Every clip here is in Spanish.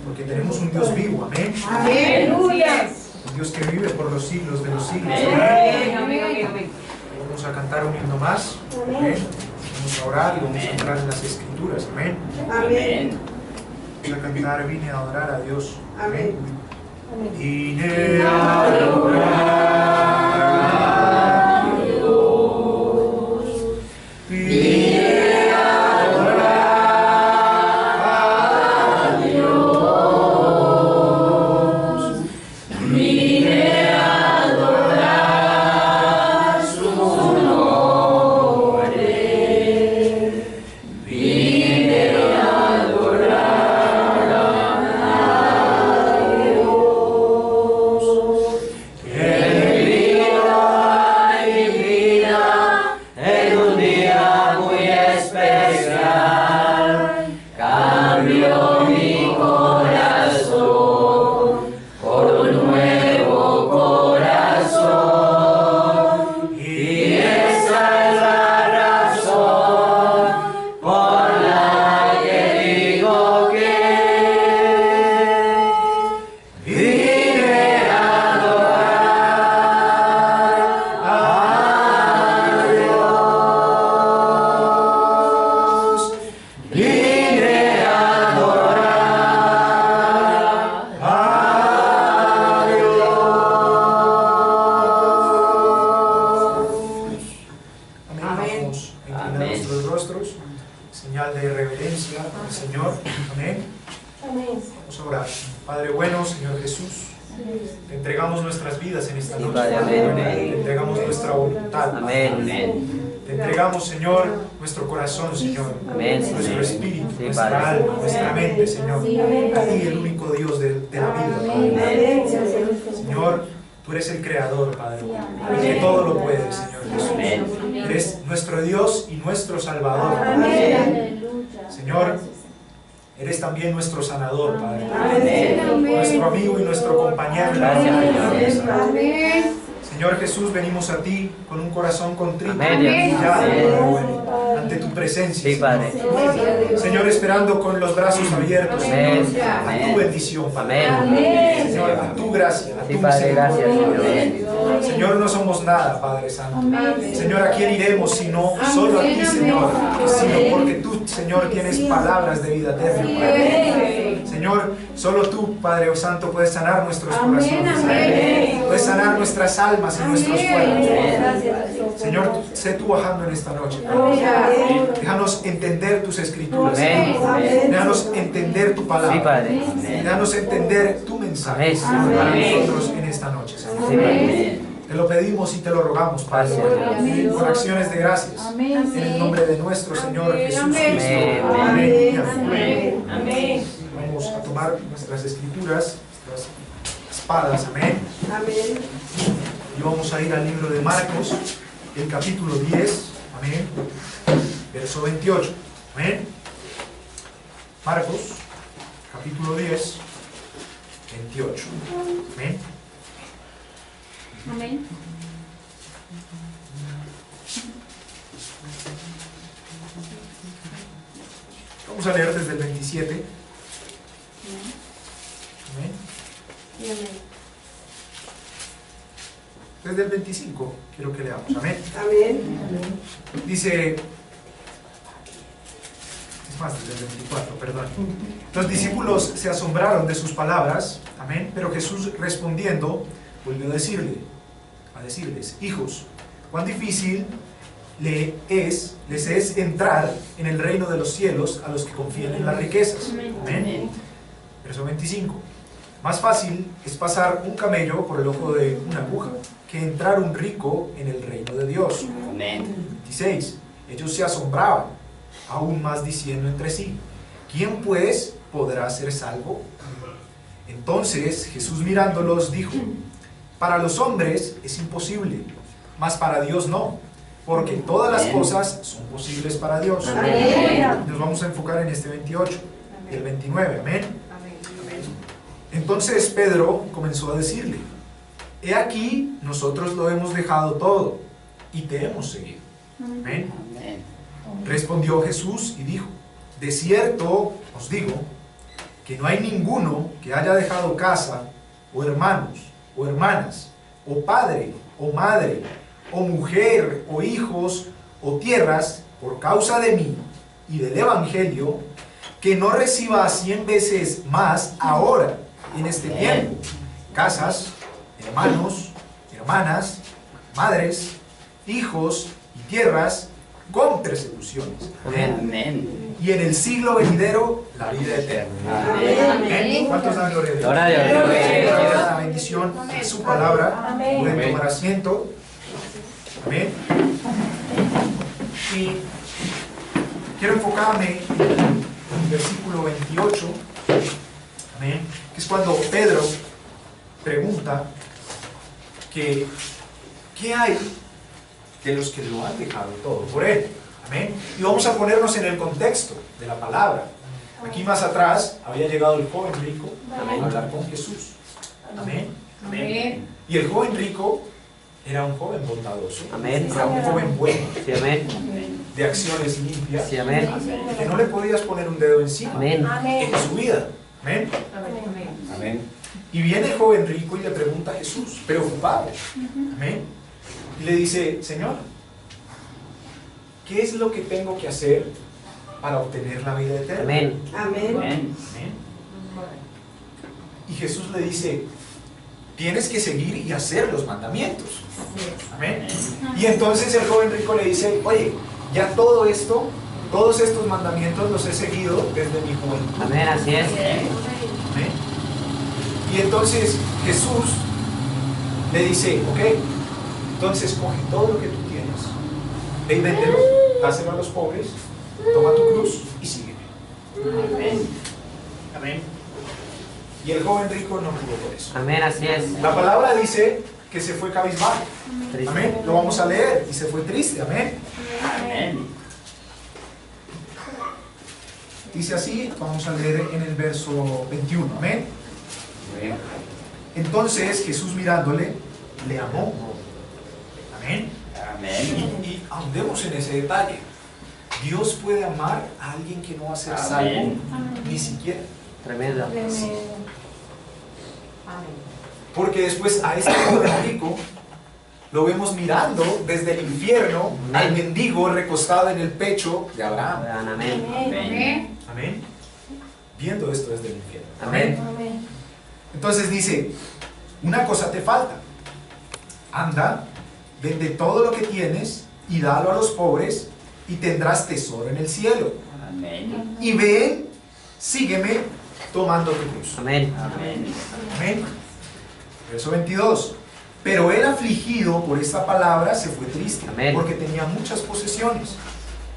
porque tenemos un Dios vivo, amén. Aleluya. Un Dios que vive por los siglos de los siglos, Amén. amén. Vamos a cantar un himno más, amén. Vamos a orar y vamos a entrar en las Escrituras, amén. Amén. Vamos a cantar, vine a adorar a Dios, amén. Amén. Vine a adorar a Dios. Vine a adorar a Dios. Vine a adorar su nombre. Vine a adorar a Dios. Él vino a mi vida en un día muy especial. Cambió mi corazón por un nuevo corazón. Y esa es la razón por la que digo que vine a adorar a Dios. Vine a adorar a Dios. Amén. Amén. Vamos a inclinar nuestros rostros, señal de reverencia al Señor. Amén. Vamos a orar. Padre bueno, Señor Jesús, te entregamos nuestras vidas en esta noche. Padre, amén. Te entregamos nuestra voluntad. Amén. Te entregamos, Señor, nuestro corazón, Señor. Amén, Nuestro Señor. espíritu, Sí, nuestra Padre. alma, nuestra mente, Señor. A ti, el único Dios de la vida, Padre. Señor, tú eres el creador, Padre. El que todo lo puede, Señor Jesús. Eres nuestro Dios y nuestro Salvador, Padre. Señor, eres también nuestro sanador, Padre. Nuestro amigo y nuestro compañero en la Gracias, vida. Amén. Señor Jesús, venimos a ti con un corazón contrito Amén. y humillado, Amén. Padre, ante tu presencia, Sí, Padre. Señor, esperando con los brazos abiertos, Amén. Señor, a tu bendición, Padre. Amén. Señor, a tu gracia, a Sí, tu Padre, gracias, misericordia. Señor. Señor, no somos nada, Padre Santo. Señor, ¿a quién iremos sino solo a ti, Señor? Sino porque tú, Señor, tienes palabras de vida eterna, Padre. Señor, solo tú, Padre Santo, puedes sanar nuestros corazones. Puedes sanar nuestras almas y nuestros cuerpos. Señor, sé tú bajando en esta noche, Padre. Déjanos entender tus escrituras. Amén. Déjanos entender tu palabra. Sí, Padre. Déjanos entender tu mensaje, Amén. Señor, para Amén. nosotros en esta noche, Señor. Sí, Padre. Te lo pedimos y te lo rogamos, Padre, Gracias. con acciones de gracias. En el nombre de nuestro Señor Jesús Cristo. Amén. Amén y amén. Amén. Vamos a tomar nuestras escrituras, nuestras espadas, amén. Y vamos a ir al libro de Marcos, el capítulo 10, amén, verso 28, amén. Marcos, capítulo 10, 28, amén. Amén. Vamos a leer desde el 27, amén. Desde el 25 quiero que leamos, amén. Dice, es más, desde el 24, perdón. Los discípulos se asombraron de sus palabras, amén, pero Jesús respondiendo volvió a decirles, hijos, cuán difícil les es entrar en el reino de los cielos a los que confían en las riquezas, amén. Verso 25, más fácil es pasar un camello por el ojo de una aguja que entrar un rico en el reino de Dios. Amén. 26. Ellos se asombraban, aún más diciendo entre sí, ¿quién pues podrá ser salvo? Entonces Jesús mirándolos dijo, para los hombres es imposible, mas para Dios no, porque todas las cosas son posibles para Dios. Nos vamos a enfocar en este 28, el 29, amén. Entonces Pedro comenzó a decirle, he aquí, nosotros lo hemos dejado todo y te hemos seguido. Amén. Respondió Jesús y dijo, de cierto os digo, que no hay ninguno que haya dejado casa, o hermanos, o hermanas, o padre, o madre, o mujer, o hijos, o tierras, por causa de mí y del Evangelio, que no reciba 100 veces más ahora, en este tiempo, casas, hermanos, hermanas, madres, hijos y tierras, con persecuciones. Amén. Y en el siglo venidero, la vida eterna. Amén. ¿Cuántos dan gloria a Dios? Gloria a Dios. La bendición de su palabra. Pueden tomar asiento. Amén. Y quiero enfocarme en el versículo 28. Amén. Que es cuando Pedro pregunta que ¿qué hay de los que lo han dejado todo por él? Amén. Y vamos a ponernos en el contexto de la palabra. Aquí más atrás había llegado el joven rico a hablar con Jesús. Amén. Amén. Y el joven rico era un joven bondadoso. Amén. Era un joven bueno, Sí, amén. de acciones limpias, Sí, amén. que no le podías poner un dedo encima Amén. en su vida. Amén. Amén. Y viene el joven rico y le pregunta a Jesús, preocupado. Amén. Y le dice, Señor, ¿qué es lo que tengo que hacer para obtener la vida eterna? Amén. Amén. Amén. Y Jesús le dice, tienes que seguir y hacer los mandamientos. Amén. Y entonces el joven rico le dice, oye, ya todo esto, todos estos mandamientos los he seguido desde mi juventud. Amén, así es. Amén. Y entonces Jesús le dice, ok, entonces coge todo lo que tú tienes, ve y véndelo, dáselo a los pobres, toma tu cruz y sígueme. Amén. Amén. Y el joven rico no pudo por eso. Amén, así es. La palabra dice que se fue cabizbajo. Triste. Amén. Lo vamos a leer. Y se fue triste. Amén. Amén. Dice así, vamos a leer en el verso 21. Amén. Entonces Jesús mirándole, le amó. Amén. Amén. Y ahondemos en ese detalle. Dios puede amar a alguien que no va a ser salvo, Amén. ni siquiera. Tremendo. Porque después a este joven rico lo vemos mirando desde el infierno al mendigo recostado en el pecho de Abraham. Amén. Amén. Amén. Viendo esto desde el infierno. Amén. Amén. Entonces dice, una cosa te falta. Anda, vende todo lo que tienes y dalo a los pobres y tendrás tesoro en el cielo. Amén. Y ven, sígueme tomando tu cruz. Amén. Amén. Amén. Verso 22. Pero él afligido por esta palabra se fue triste, Amén. porque tenía muchas posesiones.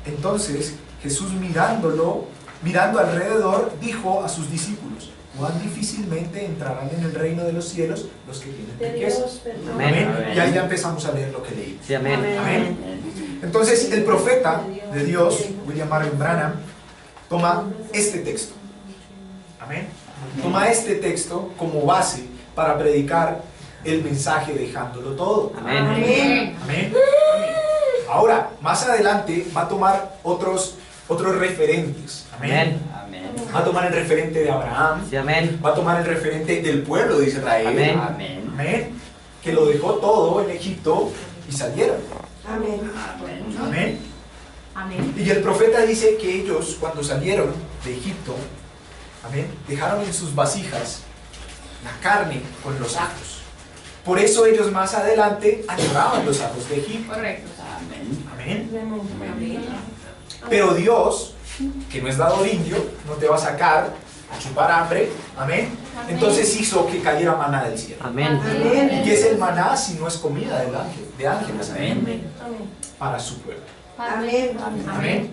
Entonces Jesús mirando alrededor, dijo a sus discípulos, cuán difícilmente entrarán en el reino de los cielos los que tienen De riquezas. Dios, perdón. Amén. Amén. Y ahí ya empezamos a leer lo que leímos. Sí, amén. Amén. Entonces el profeta de Dios, William Marion Branham, toma este texto. Amén. Toma este texto como base para predicar el mensaje dejándolo todo. Amén. Amén. Amén. Ahora, más adelante va a tomar otros referentes. Amén. Amén. Va a tomar el referente de Abraham. Sí, amén. Va a tomar el referente del pueblo de Israel. Amén. Amén. Amén. Que lo dejó todo en Egipto y salieron. Amén. Amén. Amén. Y el profeta dice que ellos, cuando salieron de Egipto, amén, dejaron en sus vasijas la carne con los ajos. Por eso ellos más adelante añoraban los ajos de Egipto. Correcto. Amén. Amén. Amén. Pero Dios, que no es dador indio, no te va a sacar a chupar hambre. Amén. Entonces hizo que cayera maná del cielo. Amén. ¿Y qué es el maná si no es comida del ángel, de ángeles? Amén. Amén. Para su pueblo. Amén. Amén.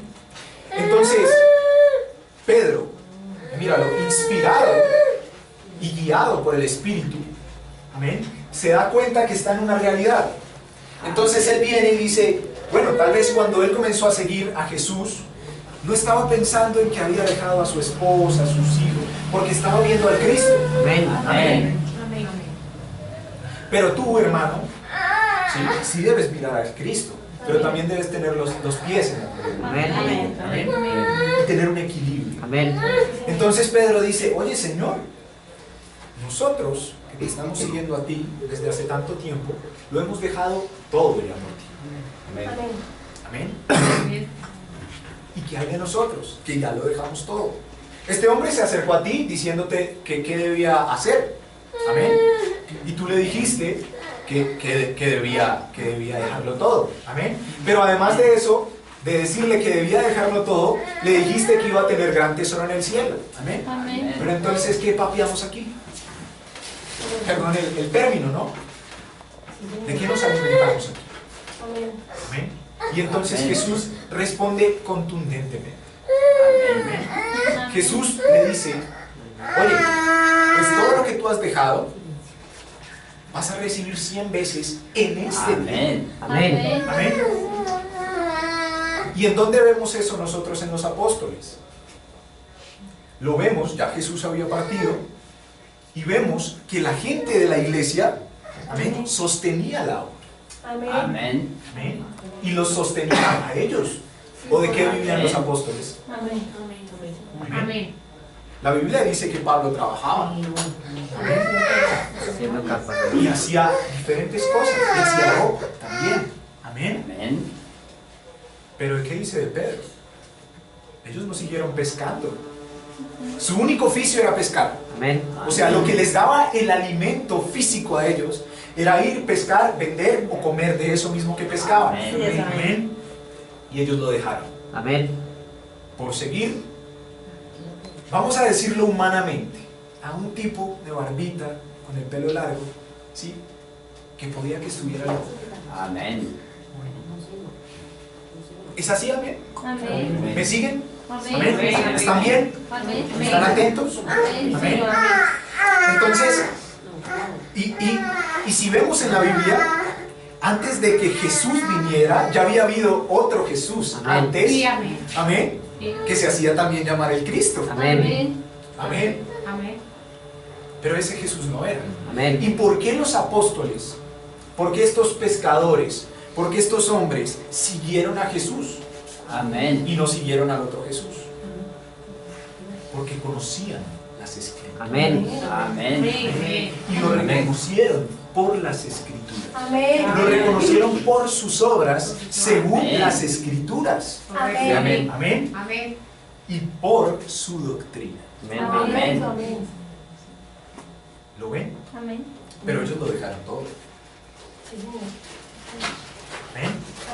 Entonces, Pedro, míralo, inspirado y guiado por el Espíritu, amén, se da cuenta que está en una realidad. Entonces él viene y dice, bueno, tal vez cuando él comenzó a seguir a Jesús, no estaba pensando en que había dejado a su esposa, a sus hijos, porque estaba viendo al Cristo. Amén. Amén. Amén. Pero tú, hermano, sí debes mirar al Cristo, pero también debes tener los pies en la tierra. Amén. Amén. Amén. Y tener un equilibrio. Amén. Entonces Pedro dice, oye Señor, nosotros que te estamos siguiendo a ti desde hace tanto tiempo, lo hemos dejado todo ya por ti. Amén. Amén. Amén. ¿Y qué hay de nosotros? Que ya lo dejamos todo. Este hombre se acercó a ti diciéndote que qué debía hacer. Amén. Y tú le dijiste que debía dejarlo todo. Amén. Pero además de eso, de decirle que debía dejarlo todo, le dijiste que iba a tener gran tesoro en el cielo. Amén. Amén. Pero entonces, ¿qué papiamos aquí? Perdón, el término, ¿no? ¿De qué nos alimentamos aquí? Amén. Y entonces Amén. Jesús responde contundentemente. Amén. Jesús le dice, oye, pues todo lo que tú has dejado, vas a recibir 100 veces en este día. Amén. Amén. Amén. ¿Y en dónde vemos eso nosotros en los apóstoles? Lo vemos, ya Jesús había partido, y vemos que la gente de la iglesia, amén, sostenía la obra. Amén. Amén. Y los sostenía a ellos. ¿O de qué vivían los apóstoles? Amén. Amén. La Biblia dice que Pablo trabajaba. Amén. Siendo capaz. Y hacía diferentes cosas. Y hacía ropa también. Amén. Amén. Pero ¿qué dice de Pedro? Ellos no siguieron pescando. Su único oficio era pescar. Amén. O sea, lo que les daba el alimento físico a ellos era ir, pescar, vender o comer de eso mismo que pescaban. Amén. Amén. Y ellos lo dejaron. Amén. Por seguir, vamos a decirlo humanamente, a un tipo de barbita con el pelo largo, ¿sí? Que podía que estuviera loco. Amén. ¿Es así, amén? Amén. ¿Me siguen? Amén. ¿Amén? ¿Están bien? Amén. ¿Están atentos? Amén. Amén. Entonces, y si vemos en la Biblia, antes de que Jesús viniera, ya había habido otro Jesús Amén. antes, Sí, amén. amén, que se hacía también llamar el Cristo. Amén. Amén. Amén. Pero ese Jesús no era. Amén. ¿Y por qué los apóstoles? ¿Por qué estos pescadores? ¿Por qué estos hombres siguieron a Jesús Amén. y no siguieron al otro Jesús? Porque conocían las Escrituras. Amén. Amén. Amén. Y lo reconocieron por las Escrituras. Amén. Lo reconocieron por sus obras según Amén. las Escrituras. Amén. Amén. Amén. Y por su doctrina. Amén. ¿Lo ven? Amén. Pero ellos lo dejaron todo. Amén.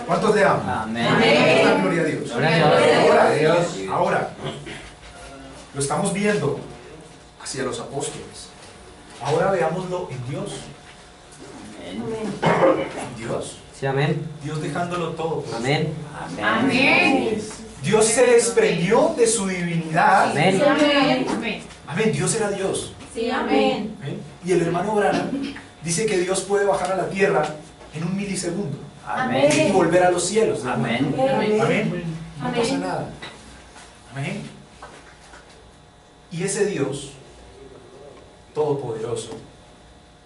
¿Cuántos le aman? Amén. Amén. Gloria a Dios. Gloria a Dios. Ahora, lo estamos viendo hacia los apóstoles. Ahora veámoslo en Dios. Amén. En Dios. Sí, amén. Dios dejándolo todo. por Amén. Amén. Dios se desprendió de su divinidad. Amén. Amén. Amén. Amén. Dios era Dios. Sí, amén. Amén. Y el hermano Branham dice que Dios puede bajar a la tierra en un milisegundo y Amén. volver a los cielos. ¿no? Amén. Amén. No Amén. pasa nada. Amén. Y ese Dios todopoderoso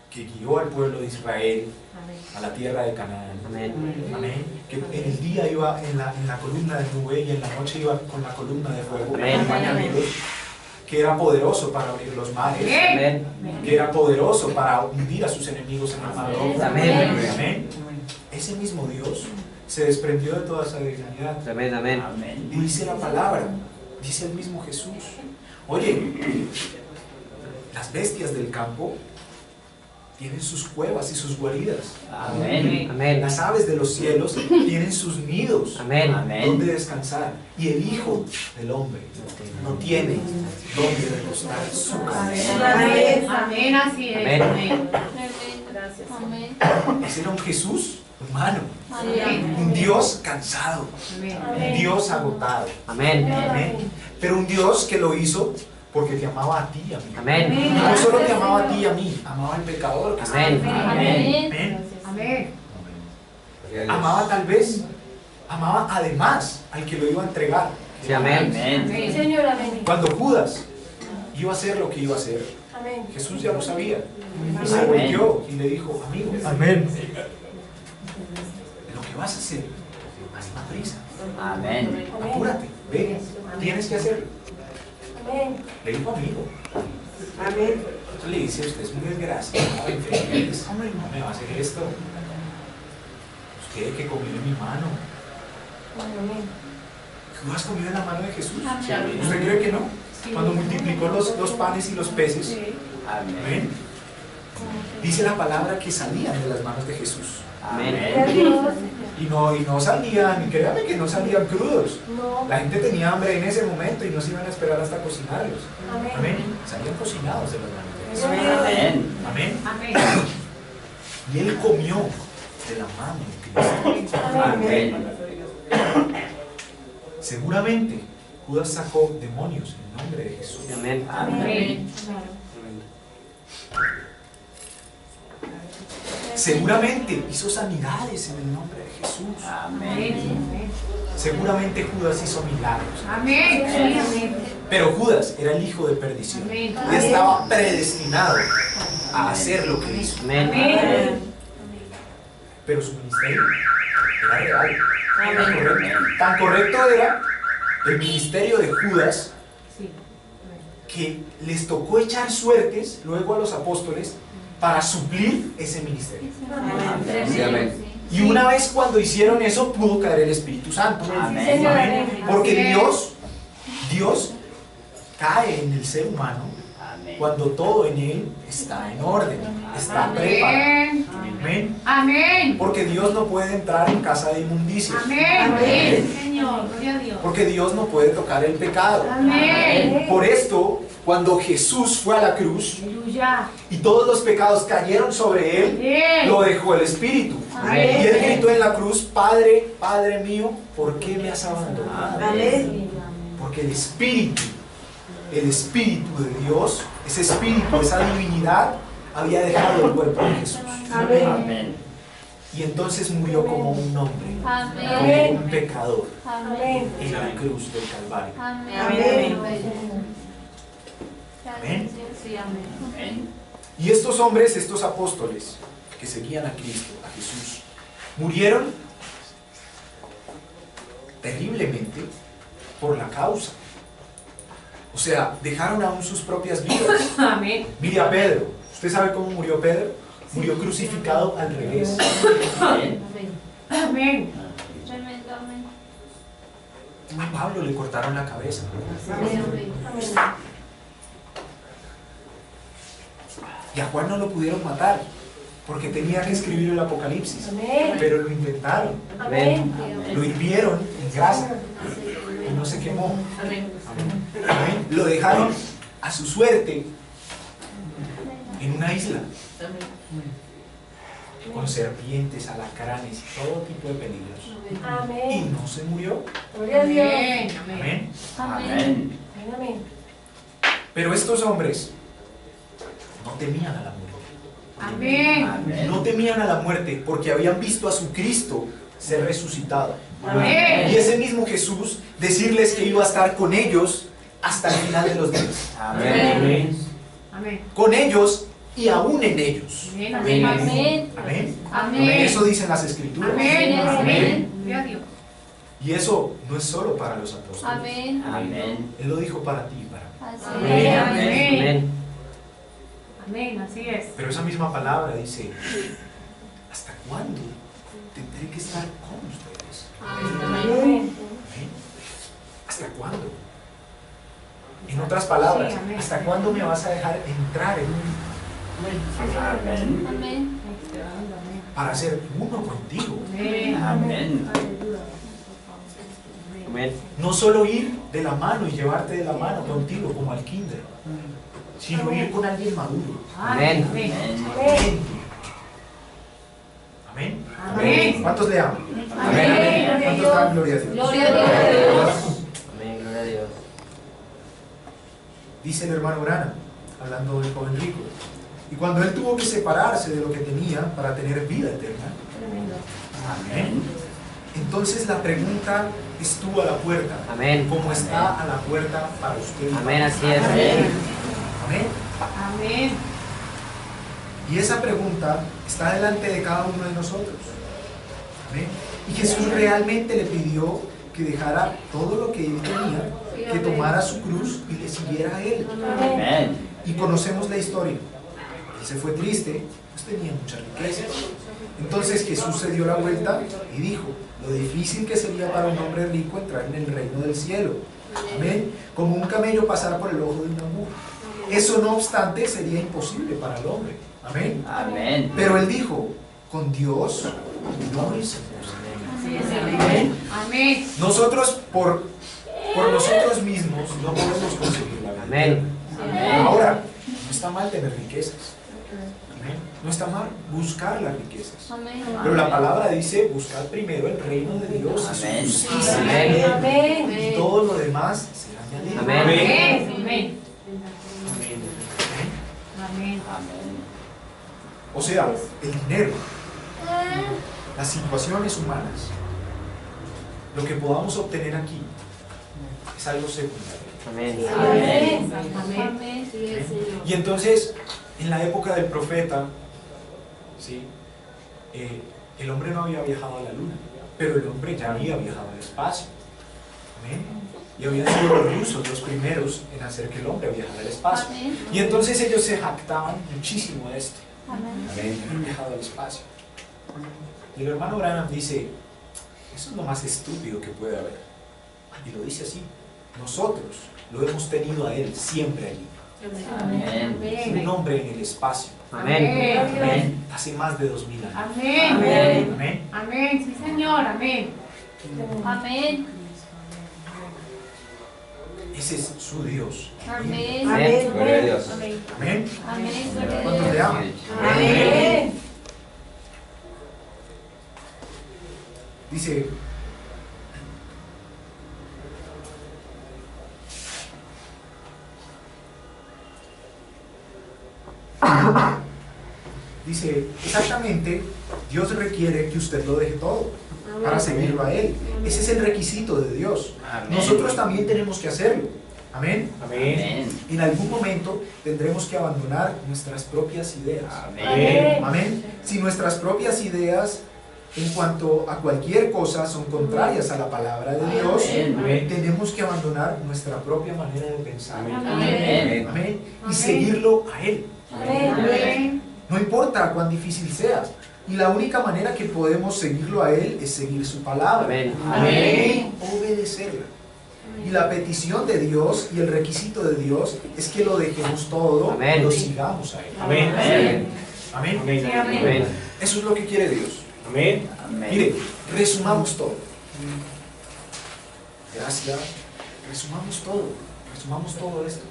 que guió al pueblo de Israel a la tierra de Canaán. Amén. Amén. Que en el día iba en la columna de nube y en la noche iba con la columna de fuego. Amén. Amén. Que era poderoso para abrir los mares. Amén. Que era poderoso para hundir a sus enemigos en el mar rojo. Amén. Amén. Ese mismo Dios se desprendió de toda esa divinidad. Amén. Amén. Y dice la palabra, dice el mismo Jesús. Oye, las bestias del campo tienen sus cuevas y sus guaridas. Amén. Amén. Las aves de los cielos tienen sus nidos Amén. donde descansar. Y el Hijo del Hombre no tiene donde recostar su cabeza. Amén. Amén. Así es. Amén. Amén. Gracias. Amén. Ese era un Jesús humano, Amén. un Dios cansado, un Dios agotado. Amén. Amén. Pero un Dios que lo hizo porque te amaba a ti y a mí. Amén. No solo te amaba a ti y a mí, amaba al pecador que estaba Amén. enfermo. Amén. Amén. Amén. Amaba tal vez, amaba además al que lo iba a entregar. Sí, amén. Amén. Señor, amén. Cuando Judas iba a hacer lo que iba a hacer, Amén. Jesús ya lo sabía. Y se Amén. volteó y le dijo, amigo, Amén. lo que vas a hacer, hazlo a prisa. Amén. Apúrate, ve, tienes que hacerlo. Le dijo amigo. Amén. Entonces le dice, usted es muy desgraciado, infeliz, ¿cómo me va a hacer esto? Usted que comió en mi mano. ¿Tú has comido en la mano de Jesús? Amén. ¿Usted cree que no? Sí. Cuando multiplicó los panes y los peces, Sí. amén, dice la palabra que salían de las manos de Jesús. Amén. Y no salían, créame que no salían crudos. No. La gente tenía hambre en ese momento y no se iban a esperar hasta cocinarlos. Amén. Amén. Salían cocinados de las manos de Jesús. Amén. Amén. Amén. Y él comió de la mano de Cristo. Amén. Seguramente Judas sacó demonios en el nombre de Jesús. Amén. Amén. Seguramente hizo sanidades en el nombre de Jesús. Amén. Seguramente Judas hizo milagros. Amén. Amén. Pero Judas era el hijo de perdición. Amén. Y estaba predestinado a hacer lo que hizo. Amén. Amén. Pero su ministerio era real. Era correcto. Tan correcto era el ministerio de Judas Sí. que les tocó echar suertes luego a los apóstoles para suplir ese ministerio. Sí, amén. Y una vez cuando hicieron eso, pudo caer el Espíritu Santo. Amén. Amén. Porque Amén. Dios cae en el ser humano Amén. cuando todo en él está en orden, está preparado. Amén. Amén. Amén. Porque Dios no puede entrar en casa de inmundicia. Amén. Señor, gloria a Dios. Porque Dios no puede tocar el pecado. Amén. Por esto, cuando Jesús fue a la cruz Aleluya. y todos los pecados cayeron sobre él, Amén. lo dejó el Espíritu. Amén. Y él gritó en la cruz, Padre, Padre mío, ¿por qué me has abandonado? Amén. Porque el Espíritu de Dios, ese Espíritu, esa divinidad, había dejado el cuerpo de Jesús. Amén. Amén. Y entonces murió como un hombre, Amén. como un pecador, Amén. en la cruz del Calvario. Amén. Amén. Amén. Y estos hombres, estos apóstoles que seguían a Cristo, a Jesús, murieron terriblemente por la causa. O sea, dejaron aún sus propias vidas. Amén. Mire a Pedro. ¿Usted sabe cómo murió Pedro? Murió crucificado al revés. Amén. Amén. A Pablo le cortaron la cabeza. Y a Juan no lo pudieron matar porque tenía que escribir el Apocalipsis. Amén. Pero lo intentaron. Amén. Lo hirvieron en grasa y no se quemó. Amén. Amén. Lo dejaron a su suerte en una isla con serpientes, alacranes y todo tipo de peligros. Y Amén. no se murió. Gloria a Dios. Amén. Amén. Amén. Amén. Pero estos hombres no temían a la muerte. Amén. Amén. No temían a la muerte porque habían visto a su Cristo ser resucitado. Amén. Y ese mismo Jesús decirles que iba a estar con ellos hasta el final de los días. Amén. Amén. Con ellos y aún en ellos. Amén. Amén. Amén. Amén. Amén. Eso dicen las Escrituras. Amén. Amén. Amén. Gloria a Dios. Y eso no es solo para los apóstoles. Amén. Amén. Él lo dijo para ti y para mí. Amén. Amén. Amén. Amén. Así es. Pero esa misma palabra dice, ¿hasta cuándo tendré que estar con ustedes? Amén. Amén. ¿Hasta cuándo? En otras palabras, Sí, amén. ¿hasta cuándo me vas a dejar entrar en Amén. Amén. para ser uno contigo? Amén. Amén. Amén. No solo ir de la mano y llevarte de la mano contigo como al kinder, sino ir con alguien maduro. Amén. Amén. Amén. Amén. Amén. ¿Cuántos le aman? Amén. ¿Cuántos dan gloria a Dios? Gloria a Dios. Amén. Gloria a Dios. Dice el hermano Brana, hablando del joven rico. Y cuando él tuvo que separarse de lo que tenía para tener vida eterna, amén. Entonces la pregunta estuvo a la puerta. Amén. Como está a la puerta para usted. Amén. Así es. Amén. Amén. Amén. Amén. Y esa pregunta está delante de cada uno de nosotros. Amén. Y Jesús realmente le pidió que dejara todo lo que él tenía que tomara su cruz y le siguiera a Él. Amén. Y conocemos la historia. Él se fue triste, pues tenía muchas riquezas. Entonces Jesús se dio la vuelta y dijo, lo difícil que sería para un hombre rico entrar en el reino del cielo. Amén. Como un camello pasar por el ojo de una aguja. Eso no obstante sería imposible para el hombre. Amén. Amén. Pero él dijo, con Dios no es imposible. Así es. Amén. Amén. Nosotros por nosotros mismos no podemos conseguir la vida. Amén. Ahora, no está mal tener riquezas. Amén. No está mal buscar las riquezas. Pero la palabra dice, buscar primero el reino de Dios y su Amén. justicia. Amén. Y todo lo demás será añadido. Amén. Amén. Amén. Amén. Amén. O sea, el dinero, las situaciones humanas, lo que podamos obtener aquí es algo secundario. Amén. Amén. Amén. Sí, el Señor. Y entonces, en la época del profeta, ¿sí? El hombre no había viajado a la luna, pero el hombre ya había viajado al espacio. Amén. Y habían sido los rusos los primeros en hacer que el hombre viajara al espacio. Y entonces ellos se jactaban muchísimo de esto. Han viajado al espacio. Y el hermano Branham dice, eso es lo más estúpido que puede haber. Y lo dice así, nosotros lo hemos tenido a él siempre allí. Amén. Un hombre en el espacio, Amén. amén, hace más de 2000 años. Amén. Amén. Amén. Sí, Señor. Amén. Amén. Ese es su Dios. Amén. Amén. Gloria a Dios. Amén. Amén. Amén. Gloria a ¿Cuántos Dios. le aman? Amén. Dice, exactamente, Dios requiere que usted lo deje todo para seguirlo a Él. Ese es el requisito de Dios. Amén. Nosotros también tenemos que hacerlo. Amén. Amén. En algún momento tendremos que abandonar nuestras propias ideas. Amén. Amén. Si nuestras propias ideas en cuanto a cualquier cosa son contrarias a la palabra de Dios, Amén. tenemos que abandonar nuestra propia manera de pensar. Amén. Amén. Y seguirlo a Él. Amén. No importa cuán difícil sea. Y la única manera que podemos seguirlo a Él es seguir su palabra. Amén. Amén. Obedecerla. Y la petición de Dios y el requisito de Dios es que lo dejemos todo Amén. y lo sigamos a Él. Amén. Amén. Amén. Sí, amén. Amén. Eso es lo que quiere Dios. Amén. Mire, resumamos todo. Gracias. Resumamos todo esto.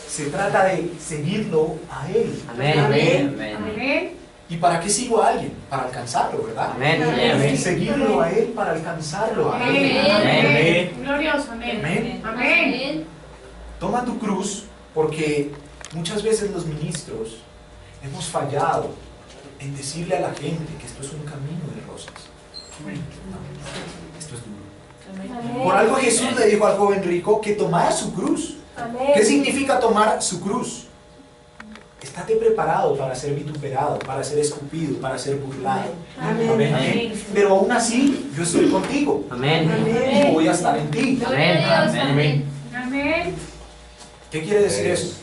Se trata de seguirlo a Él. Amén. Amén. Amén. ¿Y para qué sigo a alguien? Para alcanzarlo, ¿verdad? Amén. Amén. Seguirlo a Él para alcanzarlo a Él. Amén. Amén. Glorioso. Amén. Amén. Amén. Toma tu cruz, porque muchas veces los ministros hemos fallado en decirle a la gente que esto es un camino de rosas. Esto es duro. Por algo Jesús le dijo al joven rico que tomara su cruz. ¿Qué significa tomar su cruz? Estate preparado para ser vituperado, para ser escupido, para ser burlado. Amén. Amén. Pero aún así, yo estoy contigo Amén. y voy a estar en ti. Gloria a Dios. Amén. Amén. ¿Qué quiere decir eso?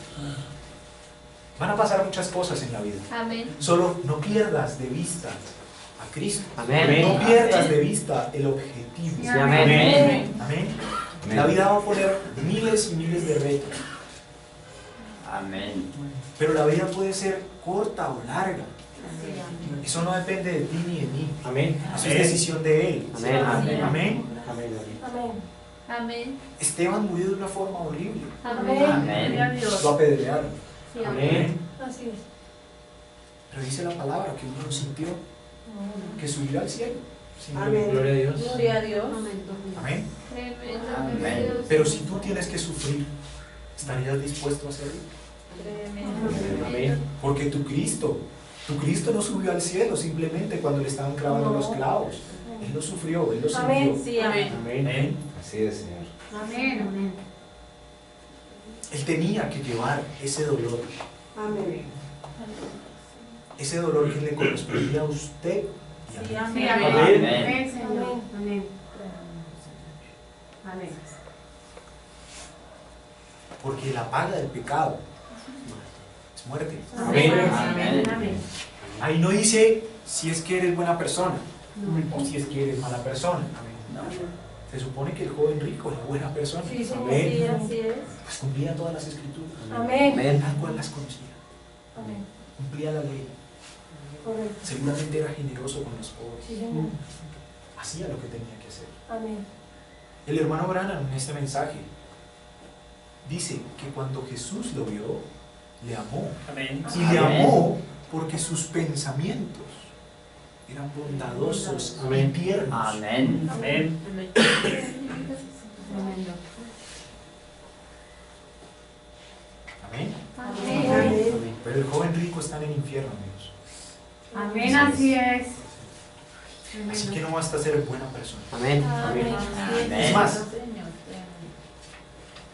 Van a pasar muchas cosas en la vida. Amén. Solo no pierdas de vista a Cristo. Amén. No pierdas de vista el objetivo. Sí, amén. Amén. La vida va a poner miles y miles de retos, Amén. pero la vida puede ser corta o larga. Eso no depende de ti ni de mí. Amén. Eso es decisión de Él. Amén. Amén. Amén. Amén. Esteban murió de una forma horrible. Amén. Gloria a Dios. Lo apedrearon. Sí, Amén. Así es. Pero dice la palabra que uno sintió que subirá al cielo. sin Amén. Gloria a Dios. Gloria a Dios. Amén. Tremendo. Amén. Pero si tú tienes que sufrir, ¿estarías dispuesto a hacerlo? Tremendo. Amén. Porque tu Cristo no subió al cielo simplemente cuando le estaban clavando los clavos. Él lo sufrió, Él lo sintió. Sí, amén. Amén. Amén. Así es, Señor. Amén. Amén. Él tenía que llevar ese dolor. Ese dolor que le correspondía a usted y a mí. Sí, Amén. amén. Amén. Amén, Señor. Amén. Amén. Porque la paga del pecado es muerte. Amén. Amén. Amén. Ahí no dice si es que eres buena persona o si es que eres mala persona. Se supone que el joven rico era buena persona. Sí, señor, Amén. sí, así es. Pues cumplía todas las escrituras. Amén. Tal cual las conocía. Amén. Cumplía la ley. Correcto. Seguramente era generoso con los Sí, pobres. señor. Hacía lo que tenía que hacer. Amén. El hermano Branham en este mensaje dice que cuando Jesús lo vio, le amó. Amén. Y le amó porque sus pensamientos eran bondadosos y Amén. tiernos. Amén. Amén. Tremendo. Amén. Amén. Pero el joven rico está en el infierno, amigos. Amén, así es. Así que Tremendo. no basta ser buena persona. Amén. Amén. Es más,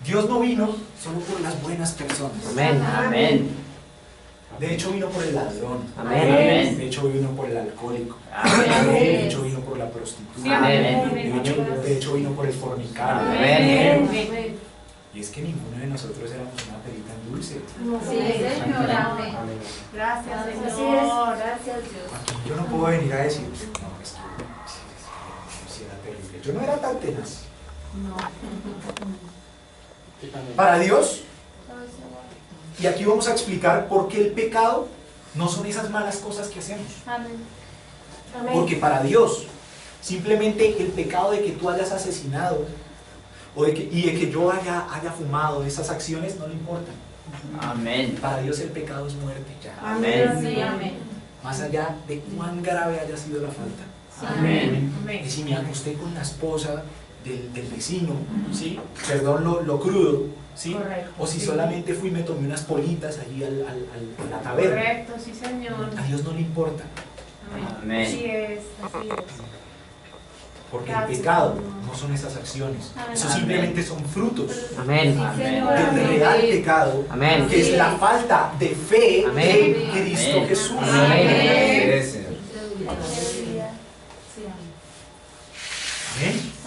Dios no vino solo por las buenas personas. Amén. Amén. De hecho vino por el ladrón. Amén. De hecho vino por el alcohólico. Amén. De hecho vino por la Sí, prostituta. amén. De hecho vino por el fornicario. Amén. Amén. Y es que ninguno de nosotros éramos una perita en dulce. Sí, señor. Amén. Gracias, Así Señor. es. Gracias, Dios. Aquí yo no puedo venir a decir, no, es que sí era terrible. Yo no era tan tenaz. Para Dios, y aquí vamos a explicar por qué el pecado no son esas malas cosas que hacemos. Amén. Porque para Dios, simplemente el pecado de que tú hayas asesinado y de que yo haya fumado, esas acciones no le importan. Amén. Para Dios el pecado es muerte ya. Amén. Sí, amén. Más allá de cuán grave haya sido la falta. Amén. Y si me acosté con la esposa del vecino, ¿sí? Perdón lo crudo, ¿sí? Correcto, O si sí. solamente fui y me tomé unas politas allí a la taberna. Correcto, sí, Señor. A Dios no le importa, Amén. Así es, así es. porque el Gracias, pecado Señor. no son esas acciones. Amén. Eso simplemente son frutos Amén. Señor. del Amén. real pecado, Amén. que es la falta de fe Amén. en Cristo Amén. Jesús. Amén.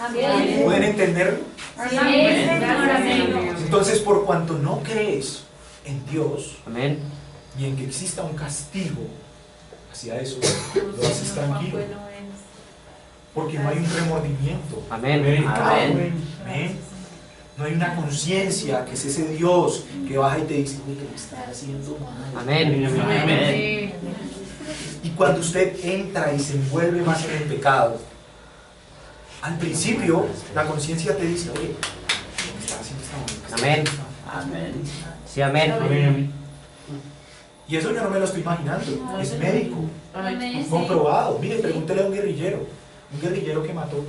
¿Amén? Amén. ¿Pueden entenderlo? Amén, Señor, amén. Entonces, por cuanto no crees en Dios Amén. y en que exista un castigo hacia eso, lo haces tranquilo, porque no hay un remordimiento. Amén. Amén. Amén. No hay una conciencia que es ese Dios que baja y te dice, uy, que me estás haciendo mal. Amén. Amén. Y cuando usted entra y se envuelve más en el pecado, al principio la conciencia te dice, oye, me estás haciendo esta mal. Amén. Amén. Sí, amén. Y eso yo no me lo estoy imaginando, es médico, Amén. comprobado. Mire, pregúntele a un guerrillero que mató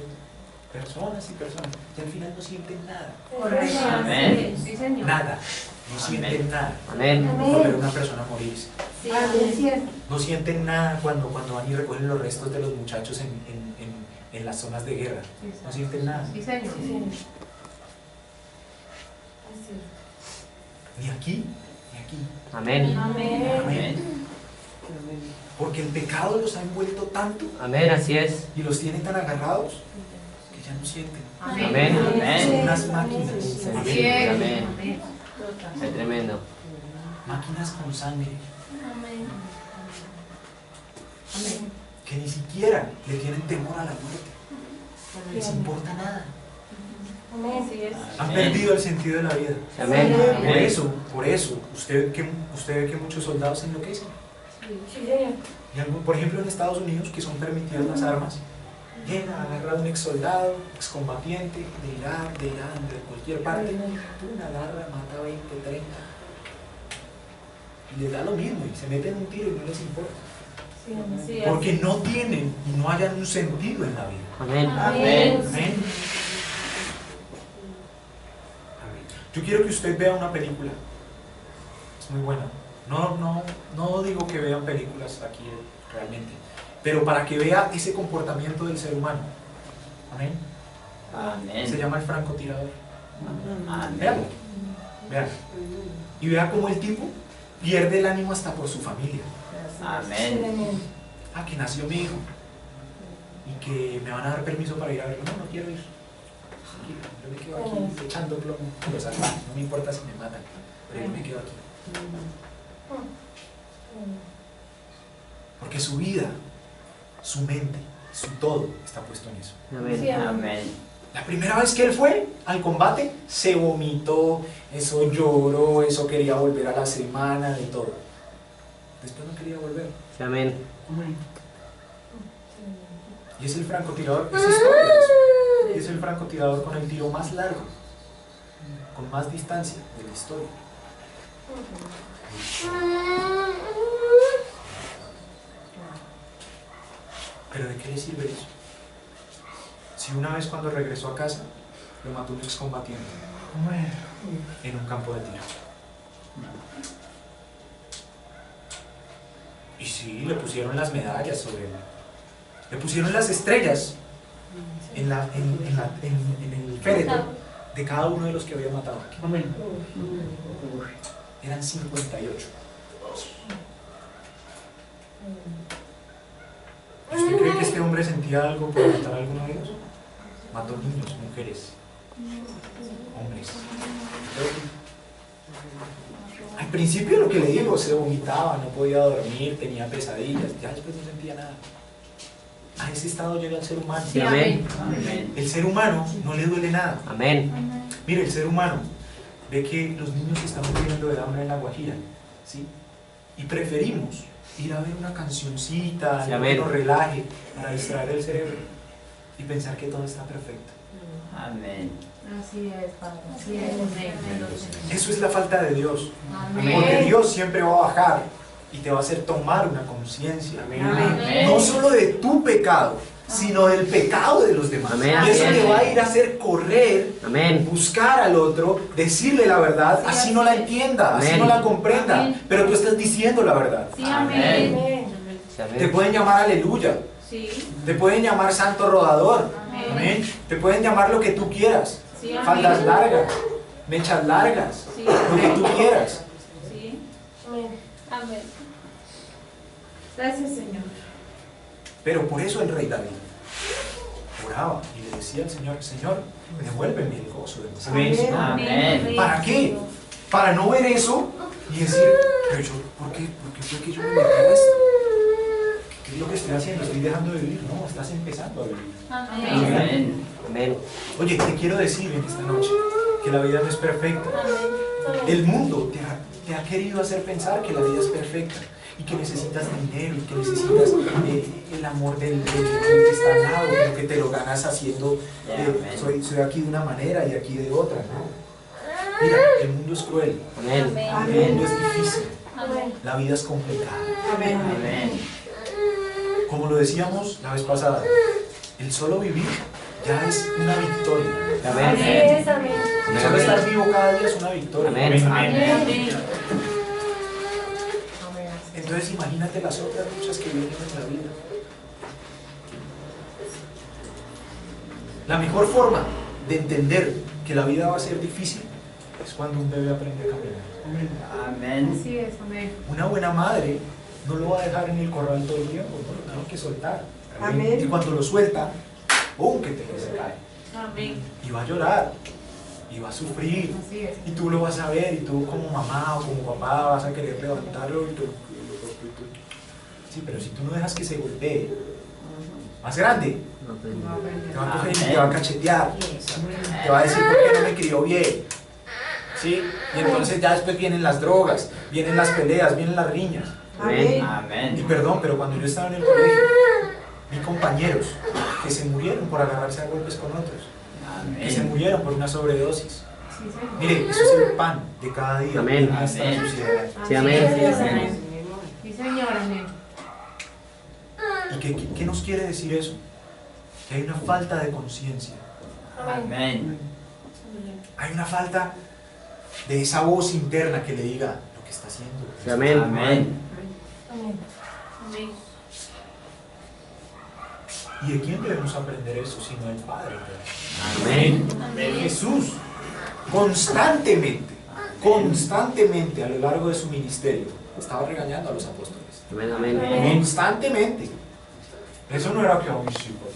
personas y personas, y al final no sienten nada, Correcto. Amén. Sí, Señor. nada, no sienten nada. Amén. Por ver a una persona morirse. Sí, amén. No sienten nada cuando van y recogen los restos de los muchachos en las zonas de guerra. No sienten nada. Sí, Señor. Ni aquí, ni aquí. Amén. Amén. Amén. Porque el pecado los ha envuelto tanto Amén. Así es. y los tiene tan agarrados que ya no sienten. Amén. Son Amén. unas máquinas. Así es. Amén. Amén. Es tremendo. Máquinas con sangre Amén. Amén. que ni siquiera le tienen temor a la muerte. Les importa nada. Amén. Sí, es. Han perdido el sentido de la vida. Amén. Por eso, usted ve que muchos soldados enloquecen. Sí, señor. Y por ejemplo en Estados Unidos, que son permitidas las armas, llega a agarrar a un ex soldado, excombatiente de Irak, de Irán, de cualquier parte, una agarra, mata 20, 30. Y les da lo mismo y se meten un tiro y no les importa. Sí, amén. Sí, Porque no tienen y no hayan un sentido en la vida. Amén. Amén. Amén. Yo quiero que usted vea una película. Es muy buena. No digo que vean películas aquí realmente, pero para que vea ese comportamiento del ser humano. Amén. Se Amén. llama El francotirador. Amén. Vean. Vean. Y vea cómo el tipo pierde el ánimo hasta por su familia. Amén. Que nació mi hijo y que me van a dar permiso para ir a verlo. No quiero ir. Yo me quedo aquí echando plomo en los albanos, no me importa si me matan, pero yo me quedo aquí. Porque su vida, su mente, su todo está puesto en eso. Sí, Amén. amén. Amén. La primera vez que él fue al combate, se vomitó, eso lloró, eso quería volver a la semana, de todo. Después no quería volver. Amén. Y es el francotirador, es historia de eso. Y es el francotirador con el tiro más largo, con más distancia de la historia. Pero ¿de qué le sirve eso? Si una vez cuando regresó a casa, lo mató un excombatiente en un campo de tiro. Y sí, le pusieron las medallas sobre él. Le pusieron las estrellas en el féretro de cada uno de los que había matado. Eran 58. ¿Y usted cree que este hombre sentía algo por matar a alguno de ellos? Mató niños, mujeres, hombres. Al principio lo que le digo, se vomitaba, no podía dormir, tenía pesadillas, ya después no sentía nada. A ese estado llega el ser humano. Sí, amén. Amén. El ser humano no le duele nada. Amén. Mire, el ser humano ve que los niños se están muriendo de hambre en La Guajira, ¿sí? Y preferimos ir a ver una cancioncita, Sí, algo que amén. nos relaje, para distraer el cerebro y pensar que todo está perfecto. Amén. Así es, Padre. Así es. Amén. Eso es la falta de Dios. Porque Amén. Dios siempre va a bajar y te va a hacer tomar una conciencia. Amén. No solo de tu pecado, sino del pecado de los demás. Amén. Y eso Amén. te va a ir a hacer correr, Amén. buscar al otro, decirle la verdad, Sí, así no la así es. entienda, así Amén. no la comprenda, Amén. pero tú estás diciendo la verdad. Sí, Amén. amén. Sí, amén. Te pueden llamar aleluya, Sí. te pueden llamar santo rodador, Amén. amén. Te pueden llamar lo que tú quieras, Sí, amén. faldas largas, mechas largas, Sí. lo que tú quieras. Sí. Amén. Gracias, Señor. Pero por eso el rey David oraba y le decía al Señor, Señor, devuélveme el gozo de mi salvación. Amén. ¿Para qué? Para no ver eso y decir, pero yo, ¿por qué fue que yo me metí a esto? ¿Qué es lo que estoy haciendo? ¿Estoy dejando de vivir? No, estás empezando a vivir. Amén. Amén. Amén. Oye, te quiero decir en esta noche que la vida no es perfecta. El mundo te ha querido hacer pensar que la vida es perfecta y que necesitas dinero y que necesitas el amor del que está al lado, pero que te lo ganas haciendo, soy aquí de una manera y aquí de otra, ¿no? Mira, el mundo es cruel, Amén. el mundo es difícil, Amén. la vida es complicada. Amén. Como lo decíamos la vez pasada, el solo vivir ya es una victoria. Así Amén. es, amén. El solo estar vivo cada día es una victoria. Amén. Amén. Entonces imagínate las otras luchas que vienen en la vida. La mejor forma de entender que la vida va a ser difícil es cuando un bebé aprende a caminar. Amén. Así es, amén. Una buena madre no lo va a dejar en el corral todo el tiempo, no lo tiene que soltar. Amén. Y cuando lo suelta, ¡pum! Que se cae. Amén. Y va a llorar, y va a sufrir, Así es. y tú lo vas a ver, y tú como mamá o como papá vas a querer levantarlo y tú. Sí, pero si tú no dejas que se golpee, más grande, te va a coger y te va a cachetear, te va a decir por qué no me crió bien. ¿Sí? Y entonces ya después vienen las drogas, vienen las peleas, vienen las riñas. Amén. Y Amén. perdón, pero cuando yo estaba en el colegio, vi compañeros que se murieron por agarrarse a golpes con otros, que se Amén. murieron por una sobredosis. Sí, Señor. Mire, eso es el pan de cada día Amén. de esta Amén. sociedad. Sí, amén. Así es, amén. Sí, Señor, amén. ¿Y qué nos quiere decir eso? Que hay una falta de conciencia, Amén. hay una falta de esa voz interna que le diga lo que está haciendo. Sí, amén. Amén. Amén. ¿Y de quién debemos aprender eso sino del Padre? Amén. De Jesús. Constantemente a lo largo de su ministerio estaba regañando a los apóstoles. Amén. Amén. Constantemente. Eso no era que, uy, sí, pues,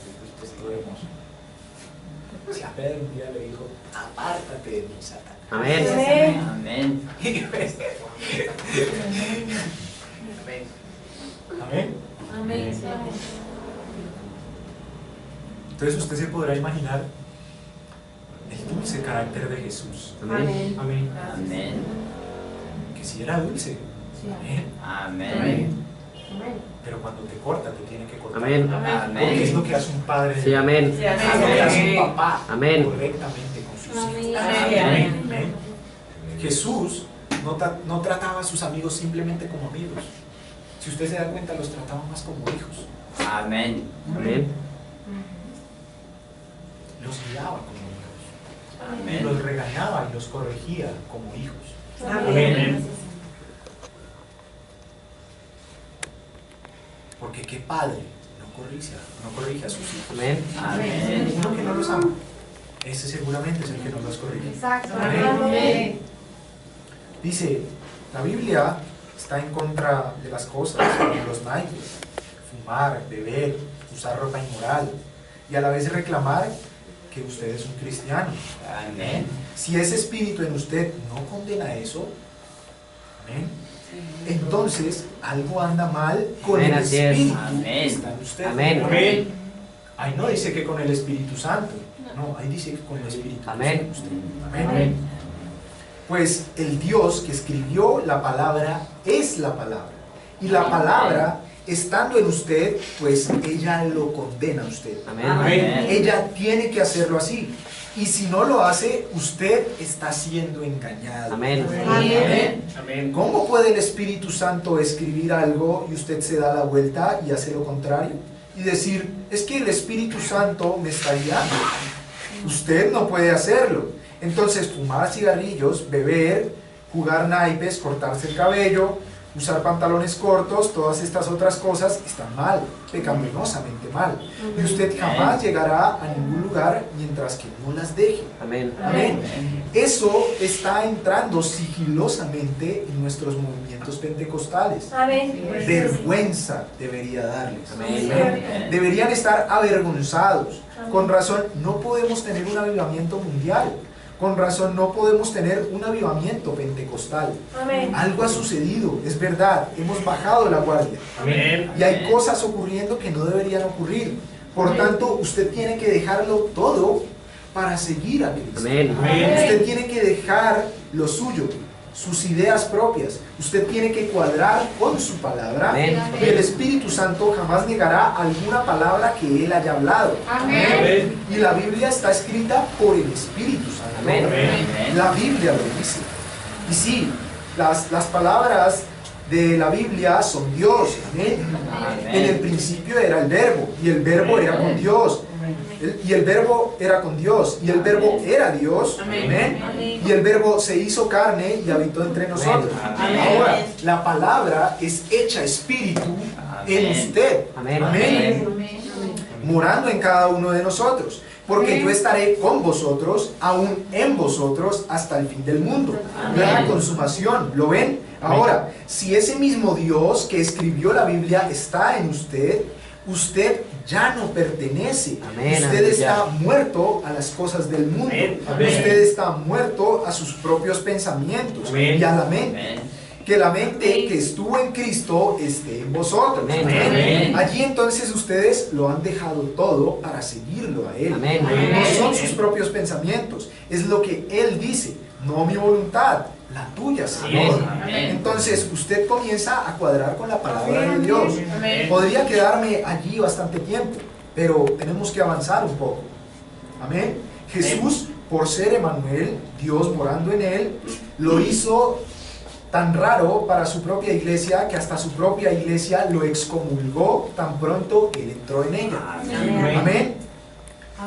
esto es hermoso. Si a Pedro un día le dijo, apártate de mí, Satanás. Amén. Amén. Amén. Amén. Amén. Entonces usted se podrá imaginar el dulce carácter de Jesús. Amén. Amén. Amén. Que si era dulce. Amén. Amén. Pero cuando te corta, te tiene que cortar. Amén. Porque es lo que hace un padre. Sí, amén. Es lo que hace un papá. Amén. Correctamente con sus hijos. Amén. Amén. Jesús no trataba a sus amigos simplemente como amigos. Si usted se da cuenta, los trataba más como hijos. Amén. Amén. Los guiaba como hijos. Y Amén. los regañaba y los corregía como hijos. Amén. Porque qué padre no corrige a sus hijos. Amén. Amén. Uno que no los ama, ese seguramente es el que no los corrige. Exacto. Amén. Dice, la Biblia está en contra de las cosas como los naipes, fumar, beber, usar ropa inmoral y a la vez reclamar que usted es un cristiano. Amén. Si ese espíritu en usted no condena eso, amén, entonces algo anda mal con Amén, el así es. espíritu Amén. que está en usted. Amén. Ahí no dice que con el Espíritu Santo, no, ahí dice que con el Espíritu que Amén. está en usted. Amén. Pues el Dios que escribió la palabra es la palabra. Y la palabra, estando en usted, pues ella lo condena a usted. Amén. Ella tiene que hacerlo así. Y si no lo hace, usted está siendo engañado. Amén. Amén. ¿Cómo puede el Espíritu Santo escribir algo y usted se da la vuelta y hace lo contrario? Y decir, es que el Espíritu Santo me está guiando. Usted no puede hacerlo. Entonces, fumar cigarrillos, beber, jugar naipes, cortarse el cabello, usar pantalones cortos, todas estas otras cosas están mal, pecaminosamente mal. Y usted jamás llegará a ningún lugar mientras que no las deje. Amén. Amén. Eso está entrando sigilosamente en nuestros movimientos pentecostales. Amén. Vergüenza debería darles. Amén. Deberían estar avergonzados. Con razón, no podemos tener un avivamiento mundial. Con razón, no podemos tener un avivamiento pentecostal. Amén. Algo ha sucedido, es verdad, hemos bajado la guardia. Amén. Y hay cosas ocurriendo que no deberían ocurrir. Por tanto, usted tiene que dejarlo todo para seguir a Cristo. Amén. Usted tiene que dejar lo suyo, sus ideas propias. Usted tiene que cuadrar con su palabra. Amén. Y el Espíritu Santo jamás negará alguna palabra que Él haya hablado. Amén. Y la Biblia está escrita por el Espíritu Santo. Amén. La Biblia lo dice. Y sí, las palabras de la Biblia son Dios. Amén. En el principio era el verbo, y el verbo era con Dios. Y el verbo era con Dios, y el verbo era Dios. Amén. Y el verbo se hizo carne y habitó entre nosotros. Amén. Ahora, la palabra es hecha espíritu en usted. Amén. Morando en cada uno de nosotros. Porque yo estaré con vosotros, aún en vosotros, hasta el fin del mundo. La consumación, ¿lo ven? Ahora, si ese mismo Dios que escribió la Biblia está en usted, usted ya no pertenece. Amén, Usted aleluya. está muerto a las cosas del mundo. Amén. Usted está muerto a sus propios pensamientos Amén. y a la mente. Amén. Que la mente que estuvo en Cristo esté en vosotros. Amén. Amén. Allí entonces ustedes lo han dejado todo para seguirlo a Él. Amén. No son sus propios pensamientos, es lo que Él dice, no mi voluntad, la tuya, Señor. Amén. Entonces usted comienza a cuadrar con la palabra de Dios. Podría quedarme allí bastante tiempo, pero tenemos que avanzar un poco. Amén. Jesús, por ser Emmanuel, Dios morando en Él, lo hizo tan raro para su propia iglesia que hasta su propia iglesia lo excomulgó tan pronto Él entró en ella. Amén.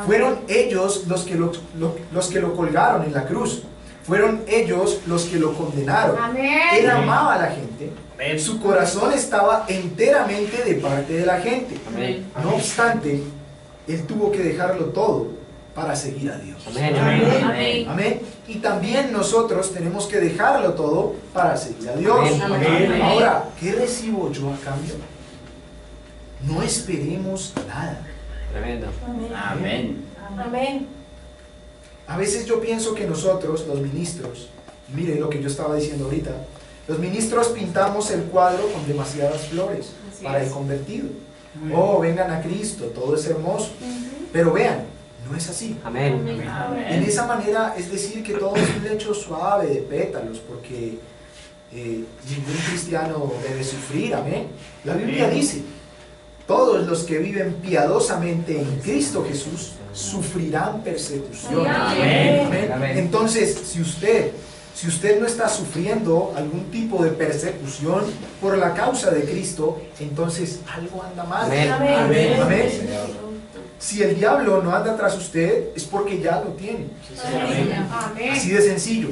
Fueron ellos los que lo colgaron en la cruz. Fueron ellos los que lo condenaron. Él amaba a la gente. Su corazón estaba enteramente de parte de la gente. Amén. No obstante, Él tuvo que dejarlo todo para seguir a Dios. Amén. Amén. Amén. Y también nosotros tenemos que dejarlo todo para seguir a Dios. Amén. Ahora, ¿qué recibo yo a cambio? No esperemos nada. Tremendo. Amén. Amén. A veces yo pienso que nosotros, los ministros, mire lo que yo estaba diciendo ahorita, los ministros pintamos el cuadro con demasiadas flores para el convertido. Oh, vengan a Cristo, todo es hermoso. Pero vean, no es así. Amén. En esa manera es decir que todo es un lecho suave de pétalos, porque ningún cristiano debe sufrir, amén. La Biblia dice, todos los que viven piadosamente en Cristo Jesús sufrirán persecución. Amén. Amén. Entonces, si usted no está sufriendo algún tipo de persecución por la causa de Cristo, entonces algo anda mal. Amén. Amén. Amén. Señor. Si el diablo no anda tras usted, es porque ya lo tiene. Así de sencillo.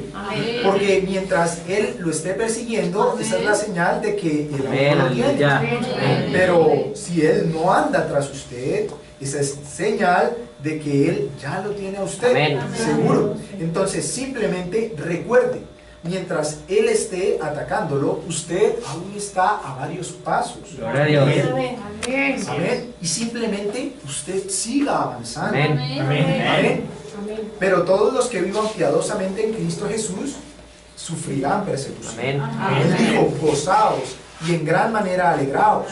Porque mientras él lo esté persiguiendo, esa es la señal de que el Amén. no lo tiene. Aleluya. Pero si él no anda tras usted, esa es señal de que él ya lo tiene a usted. Amén. Seguro. Entonces simplemente recuerde, mientras él esté atacándolo, usted aún está a varios pasos. Gloria a Dios. Amén. Amén. Y simplemente usted siga avanzando. Amén. Amén. Pero todos los que vivan piadosamente en Cristo Jesús sufrirán persecución. Amén. Él dijo, gozaos y en gran manera alegraos,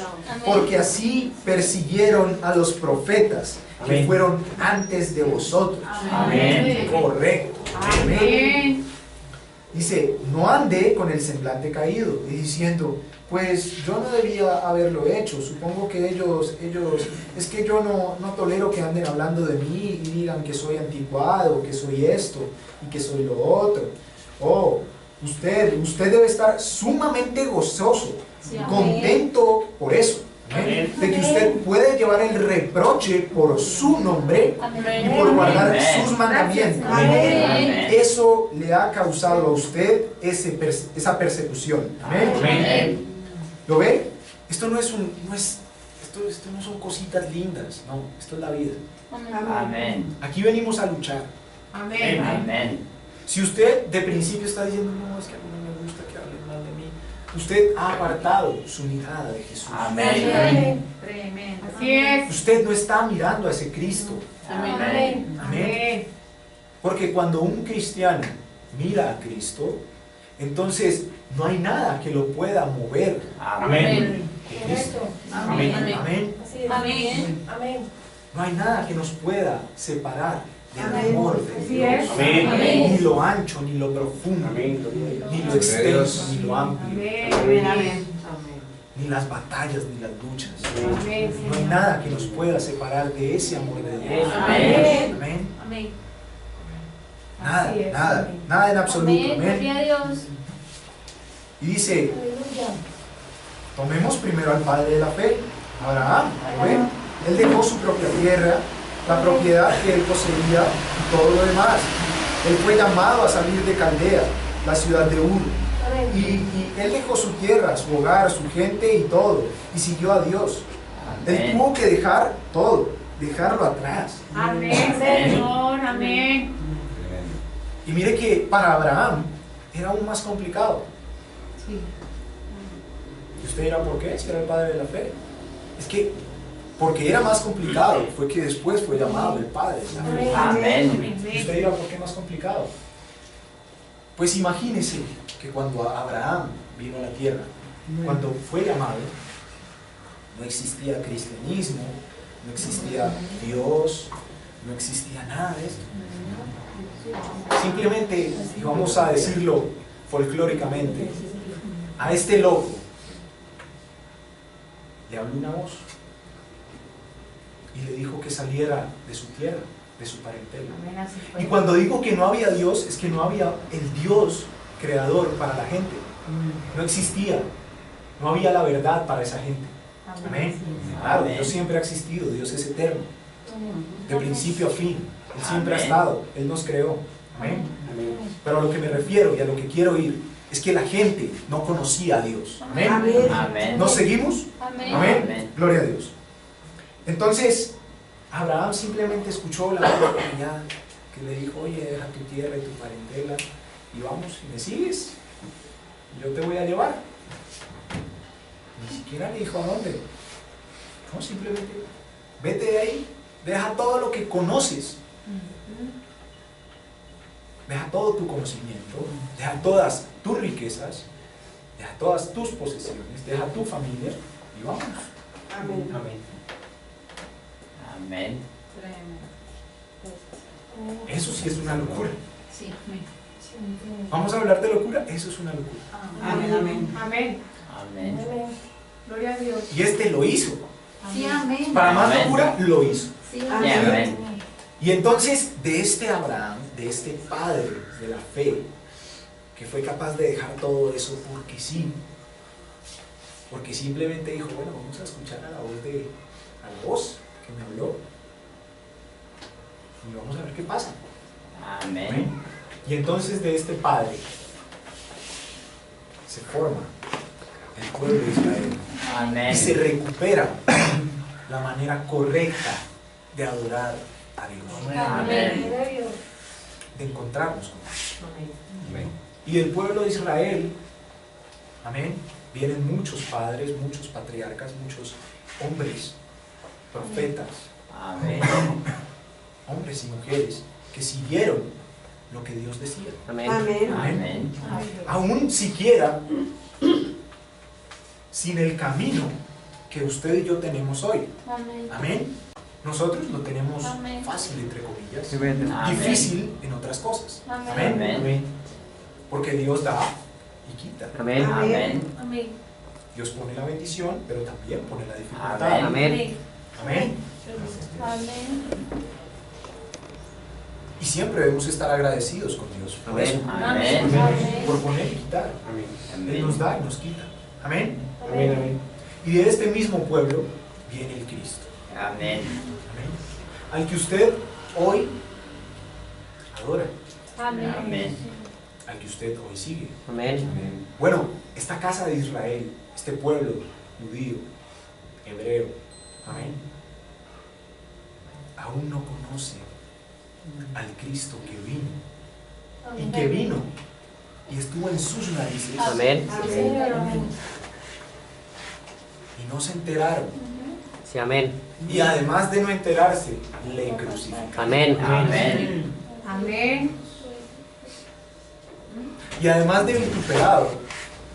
porque así persiguieron a los profetas que Amén. fueron antes de vosotros. Amén. Correcto. Amén. Dice, no ande con el semblante caído y diciendo, pues yo no debía haberlo hecho, supongo que ellos, es que yo no tolero que anden hablando de mí y digan que soy anticuado, que soy esto y que soy lo otro. Oh, usted debe estar sumamente gozoso, contento por eso. Amén. De que usted puede llevar el reproche por su nombre y por guardar sus mandamientos. Amén. Eso le ha causado a usted esa persecución. Amén. Amén. ¿Lo ve? Esto no son cositas lindas, no, esto es la vida. Amén. Aquí venimos a luchar. Amén. Si usted de principio está diciendo, no, es que a mí no me gusta que hablen mal de mí, usted ha apartado su mirada de Jesús. Amén. Así es. Usted no está mirando a ese Cristo. Amén. Amén. Porque cuando un cristiano mira a Cristo, entonces no hay nada que lo pueda mover. Amén. de Cristo. Amén. Amén. Amén. No hay nada que nos pueda separar del Amén. amor de Así Dios. es. Amén. Ni lo ancho, ni lo profundo, Amén. ni lo extenso, ni lo amplio, Amén. ni las batallas, ni las luchas. Amén. No hay nada que nos pueda separar de ese amor de Dios. Amén. Amén. Nada, Así es. nada, Amén. nada en absoluto. Amén. Gloria a Dios. Y dice, tomemos primero al padre de la fe, Abraham. ¿Ven? Él dejó su propia tierra, la propiedad que él poseía y todo lo demás. Él fue llamado a salir de Caldea, la ciudad de Ur. Y él dejó su tierra, su hogar, su gente y todo, y siguió a Dios. Él tuvo que dejar todo, dejarlo atrás. Amén, Señor. Amén. Y mire que para Abraham era aún más complicado. Sí. Y usted dirá, ¿por qué? Si era el padre de la fe. Es que, porque era más complicado, fue que después fue llamado el padre de la fe. Amén. Y usted dirá, ¿por qué más complicado? Pues imagínese que cuando Abraham vino a la tierra, cuando fue llamado, no existía cristianismo, no existía Dios, no existía nada de esto. Simplemente, y vamos a decirlo folclóricamente, a este loco le habló una voz y le dijo que saliera de su tierra, de su parentela. Amén, así fue. Y cuando digo que no había Dios, es que no había el Dios creador para la gente. No existía, no había la verdad para esa gente. Amén. Claro, Dios siempre ha existido, Dios es eterno, de principio a fin. Él siempre ha Amén. estado, Él nos creó. Amén. Pero a lo que me refiero y a lo que quiero ir es que la gente no conocía a Dios. Amén. Amén. ¿Nos seguimos? Amén. Amén. Amén. Gloria a Dios. Entonces, Abraham simplemente escuchó la voz de señal que le dijo, oye, deja tu tierra y tu parentela y vamos, y me sigues. Yo te voy a llevar. Ni siquiera le dijo a dónde. No, simplemente vete de ahí, deja todo lo que conoces deja todo tu conocimiento, deja todas tus riquezas, deja todas tus posesiones, deja tu familia y vámonos. Amén. Amén. Amén. Eso sí es una locura. Sí. Vamos a hablar de locura, eso es una locura. Amén. Amén. Amén. Amén. Gloria a Dios. Y este lo hizo. Sí, amén. Para más Amén. locura, lo hizo. Sí, Amén. Y entonces, de este Abraham, de este padre de la fe, que fue capaz de dejar todo eso porque sí, porque simplemente dijo, bueno, vamos a escuchar a la voz que me habló, y vamos a ver qué pasa. Amén. Y entonces de este padre se forma el pueblo de Israel y se Amén. recupera la manera correcta de adorar a Dios, Amén. de encontrarnos con Dios. Amén. Y del pueblo de Israel, amén, vienen muchos padres, muchos patriarcas, muchos hombres, profetas, Amén. hombres y mujeres que siguieron lo que Dios decía. Amén. Amén. Amén. Aún siquiera sin el camino que usted y yo tenemos hoy. Amén. Nosotros lo tenemos Amén. fácil, entre comillas, Amén. difícil en otras cosas. Amén. Amén. Amén. Porque Dios da y quita. Amén. Amén. Amén. Dios pone la bendición, pero también pone la dificultad. Amén. Amén. Amén. Amén. Y siempre debemos estar agradecidos con Dios por Amén. eso, Amén. por poner y quitar. Amén. Él nos da y nos quita. Amén. Amén. Amén. Y de este mismo pueblo viene el Cristo. Amén. Amén. Al que usted hoy adora, Amén. al que usted hoy sigue. Amén. Bueno, esta casa de Israel, este pueblo judío, hebreo, amén, aún no conoce al Cristo que vino y que vino y estuvo en sus narices Amén. y no se enteraron. Sí, amén. Y además de no enterarse, le crucificaron. Amén. Amén. Amén. Y además de vituperado,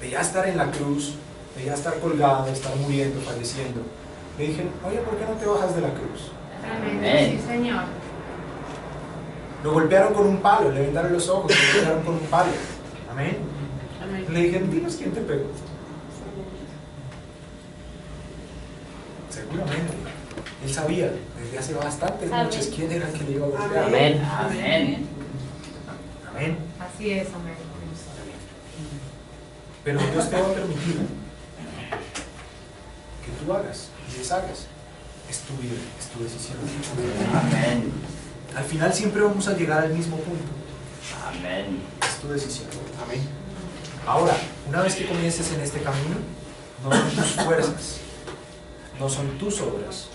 de ya estar en la cruz, de ya estar colgado, de estar muriendo, falleciendo, le dijeron, oye, ¿por qué no te bajas de la cruz? Amén. Sí, Señor. Lo golpearon con un palo, le vendaron los ojos, le golpearon con un palo. Amén. Amén. Le dijeron, dinos quién te pegó. Seguramente. Él sabía desde hace bastantes noches quién era el que le iba a golpear. Amén. Amén. Amén. Así es, amén. Pero Dios te va a permitir que tú hagas y deshagas. Es tu vida, es tu decisión. Amén. Al final siempre vamos a llegar al mismo punto. Amén. Es tu decisión. Amén. Ahora, una vez que comiences en este camino, no son tus fuerzas, no son tus obras.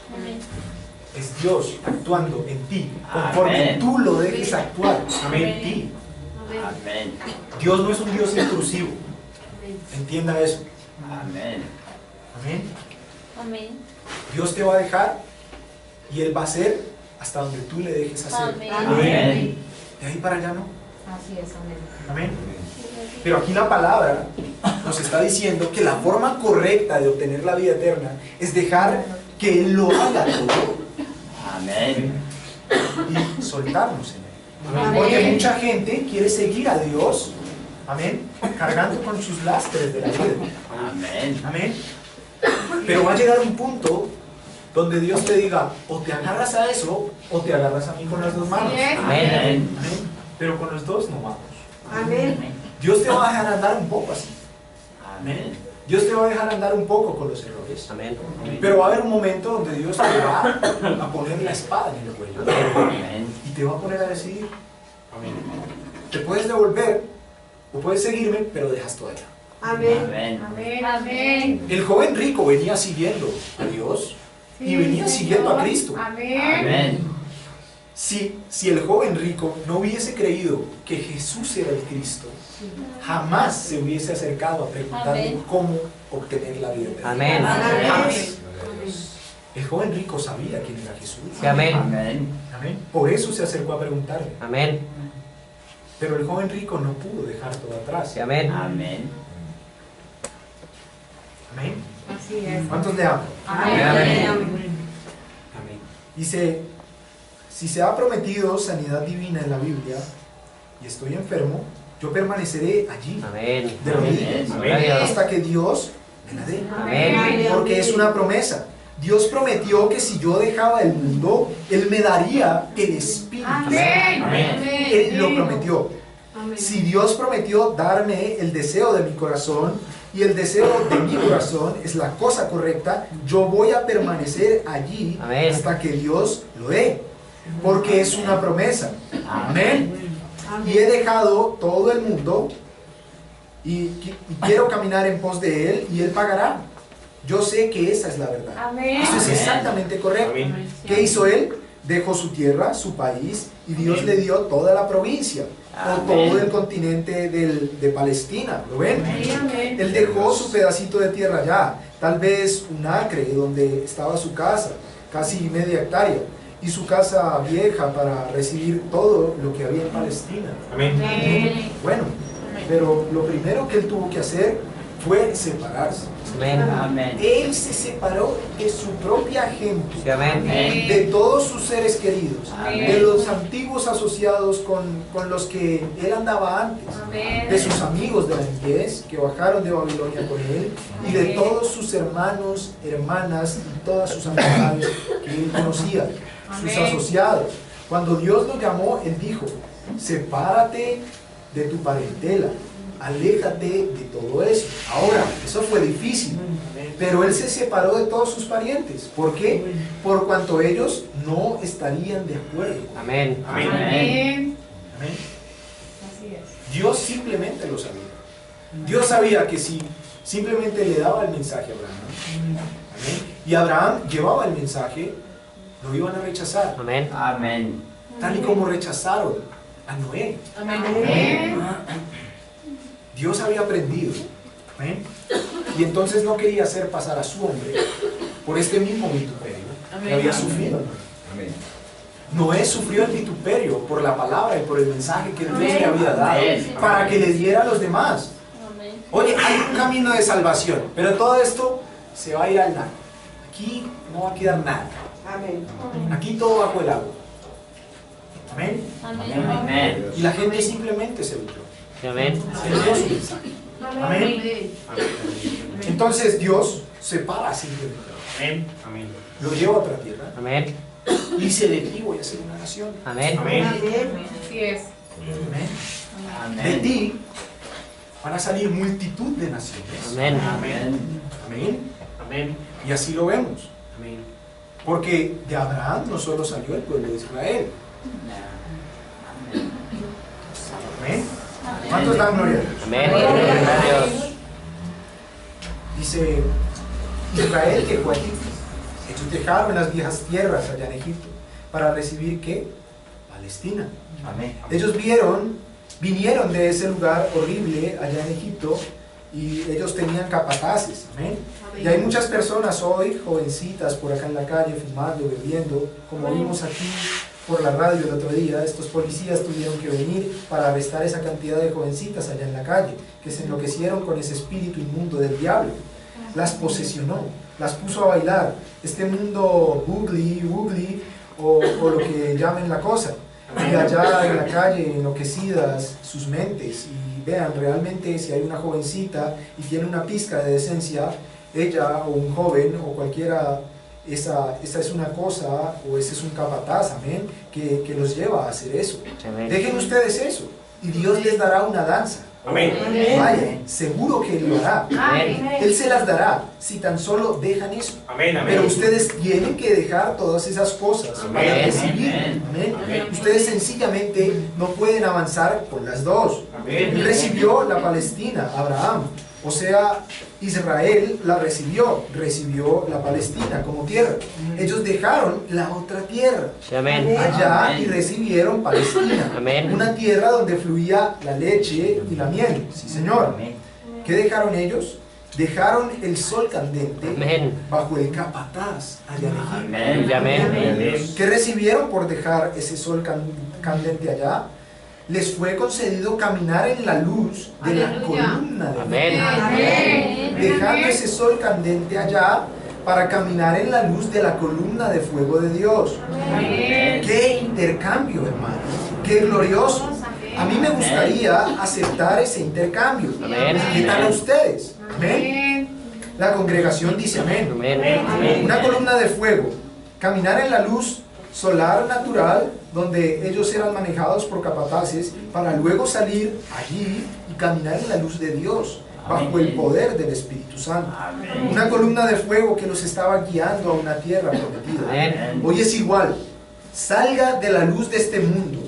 Es Dios actuando en ti, conforme Amén. tú lo dejes actuar en ti. Amén. Dios no es un Dios intrusivo. Entienda eso. Amén. Amén. Amén. Dios te va a dejar y Él va a hacer hasta donde tú le dejes hacer. Amén. De ahí para allá no. Así es, amén. Amén. Pero aquí la palabra nos está diciendo que la forma correcta de obtener la vida eterna es dejar que Él lo haga todo Amén. y soltarnos en Él. Amén. Porque mucha gente quiere seguir a Dios, amén, cargando con sus lastres de la vida. Amén. Amén. Pero va a llegar un punto donde Dios te diga, o te agarras a eso, o te agarras a mí con las dos manos. Así es. Amén. Amén. Pero con los dos no vamos. Amén. Dios te va a dejar andar un poco así. Amén. Dios te va a dejar andar un poco con los errores. Amén. Pero va a haber un momento donde Dios te va a poner la espada en el cuello. Amén. Y te va a poner a decidir. Te puedes devolver o puedes seguirme, pero dejas todo allá. Amén. Amén. Amén. Amén. El joven rico venía siguiendo a Dios y venía siguiendo a Cristo. Amén. Amén. Si el joven rico no hubiese creído que Jesús era el Cristo, jamás se hubiese acercado a preguntarle Amén. cómo obtener la vida eterna. Amén. Jamás. El joven rico sabía quién era Jesús. Sí, amén. Amén. Amén. Por eso se acercó a preguntarle. Amén. Pero el joven rico no pudo dejar todo atrás. Sí, amén. Amén. Amén. Así es. ¿Cuántos le aman? Amén. Amén. Dice, si se ha prometido sanidad divina en la Biblia y estoy enfermo, yo permaneceré allí Amén. de rodillas Gloria a Dios. hasta que Dios me la dé. Amén. Porque es una promesa. Dios prometió que si yo dejaba el mundo, Él me daría el Espíritu. Amén. Él lo prometió. Amén. Si Dios prometió darme el deseo de mi corazón, y el deseo de mi corazón es la cosa correcta, yo voy a permanecer allí Amén. hasta que Dios lo dé. Porque es una promesa. Amén. Y he dejado todo el mundo y quiero caminar en pos de Él y Él pagará. Yo sé que esa es la verdad. Amén. Eso es exactamente correcto. ¿Qué hizo Él? Dejó su tierra, su país, y Dios le dio toda la provincia, o Amén. todo el continente de Palestina. ¿Lo ven? Amén. Él dejó su pedacito de tierra allá, tal vez un acre donde estaba su casa, casi media hectárea, y su casa vieja para recibir todo lo que había en Palestina. Amén. Bueno, pero lo primero que él tuvo que hacer fue separarse. Amén. Amén. Él se separó de su propia gente, Sí, amén. de todos sus seres queridos, Amén. de los antiguos asociados con los que él andaba antes, Amén. de sus amigos de la niñez que bajaron de Babilonia con él, y de todos sus hermanos, hermanas y todas sus amistades que él conocía, sus Amén. asociados. Cuando Dios lo llamó, él dijo: sepárate de tu parentela, aléjate de todo eso. Ahora, eso fue difícil, pero él se separó de todos sus parientes. ¿Por qué? Por cuanto ellos no estarían de acuerdo. Amén. Amén. Amén. Así es. Dios simplemente lo sabía. Dios sabía que si simplemente le daba el mensaje a Abraham, amén, y Abraham llevaba el mensaje, lo iban a rechazar, Amén. Amén. tal y como rechazaron a Noé. Amén. Dios había aprendido, amén, y entonces no quería hacer pasar a su hombre por este mismo vituperio que había sufrido. Amén. Noé sufrió el vituperio por la palabra y por el mensaje que Dios le Amén. había dado Amén. para que le diera a los demás. Oye, hay un camino de salvación, pero todo esto se va a ir al nada. Aquí no va a quedar nada. Amén. Aquí todo bajo el agua. Amén. Amén. Y la gente simplemente se huyó. Sí, amén. Se dio su mensaje. Amén. Entonces Dios separa simplemente. Lo lleva a otra tierra Amén. y dice: de ti voy a hacer una nación. Amén. Amén. Así es. Amén. De Amén. ti van a salir multitud de naciones. Amén. Amén. Amén. Y así lo vemos. Porque de Abraham no solo salió el pueblo de Israel. Amén. ¿Cuántos dan gloria a Dios? Amén. Gloria a Dios. Dice Israel que fue Egipto. Ellos dejaron las viejas tierras allá en Egipto para recibir ¿qué? Palestina. Amén. Ellos vinieron de ese lugar horrible allá en Egipto y ellos tenían capataces. Amén. Y hay muchas personas hoy, jovencitas por acá en la calle, fumando, bebiendo, como vimos aquí por la radio el otro día. Estos policías tuvieron que venir para arrestar esa cantidad de jovencitas allá en la calle, que se enloquecieron con ese espíritu inmundo del diablo. Las posesionó, las puso a bailar. Este mundo boogie, o lo que llamen la cosa. Y allá en la calle, enloquecidas sus mentes. Y vean, realmente si hay una jovencita y tiene una pizca de decencia, ella o un joven o cualquiera, esa es una cosa o ese es un capataz, amén, que los lleva a hacer eso. Amén. Dejen ustedes eso y Dios les dará una danza. Amén. Vaya, seguro que Él lo hará. Amén. Él se las dará si tan solo dejan eso. Amén. Pero ustedes tienen que dejar todas esas cosas para Amén. recibir. Amén. Amén. Ustedes sencillamente no pueden avanzar con las dos. Él Amén. recibió la Palestina, Abraham. O sea, Israel la recibió la Palestina como tierra. Ellos dejaron la otra tierra Sí, amén. allá Amén. y recibieron Palestina. Amén. Una tierra donde fluía la leche y la miel. Sí, Señor. Amén. ¿Qué dejaron ellos? Dejaron el sol candente Amén. bajo el capataz allá en Egipto. Amén. Amén. ¿Qué recibieron por dejar ese sol candente allá? les fue concedido caminar en la luz de la columna de Amén. Amén. dejando ese sol candente allá para caminar en la luz de la columna de fuego de Dios. ¡Qué intercambio, hermano! ¡Qué glorioso! A mí me gustaría aceptar ese intercambio. Amén. ¿Qué tal a ustedes? Amén. La congregación dice amén. Amén. Una columna de fuego, caminar en la luz solar natural, donde ellos eran manejados por capataces, para luego salir allí y caminar en la luz de Dios, bajo el poder del Espíritu Santo. Una columna de fuego que los estaba guiando a una tierra prometida. Amén. Hoy es igual. Salga de la luz de este mundo,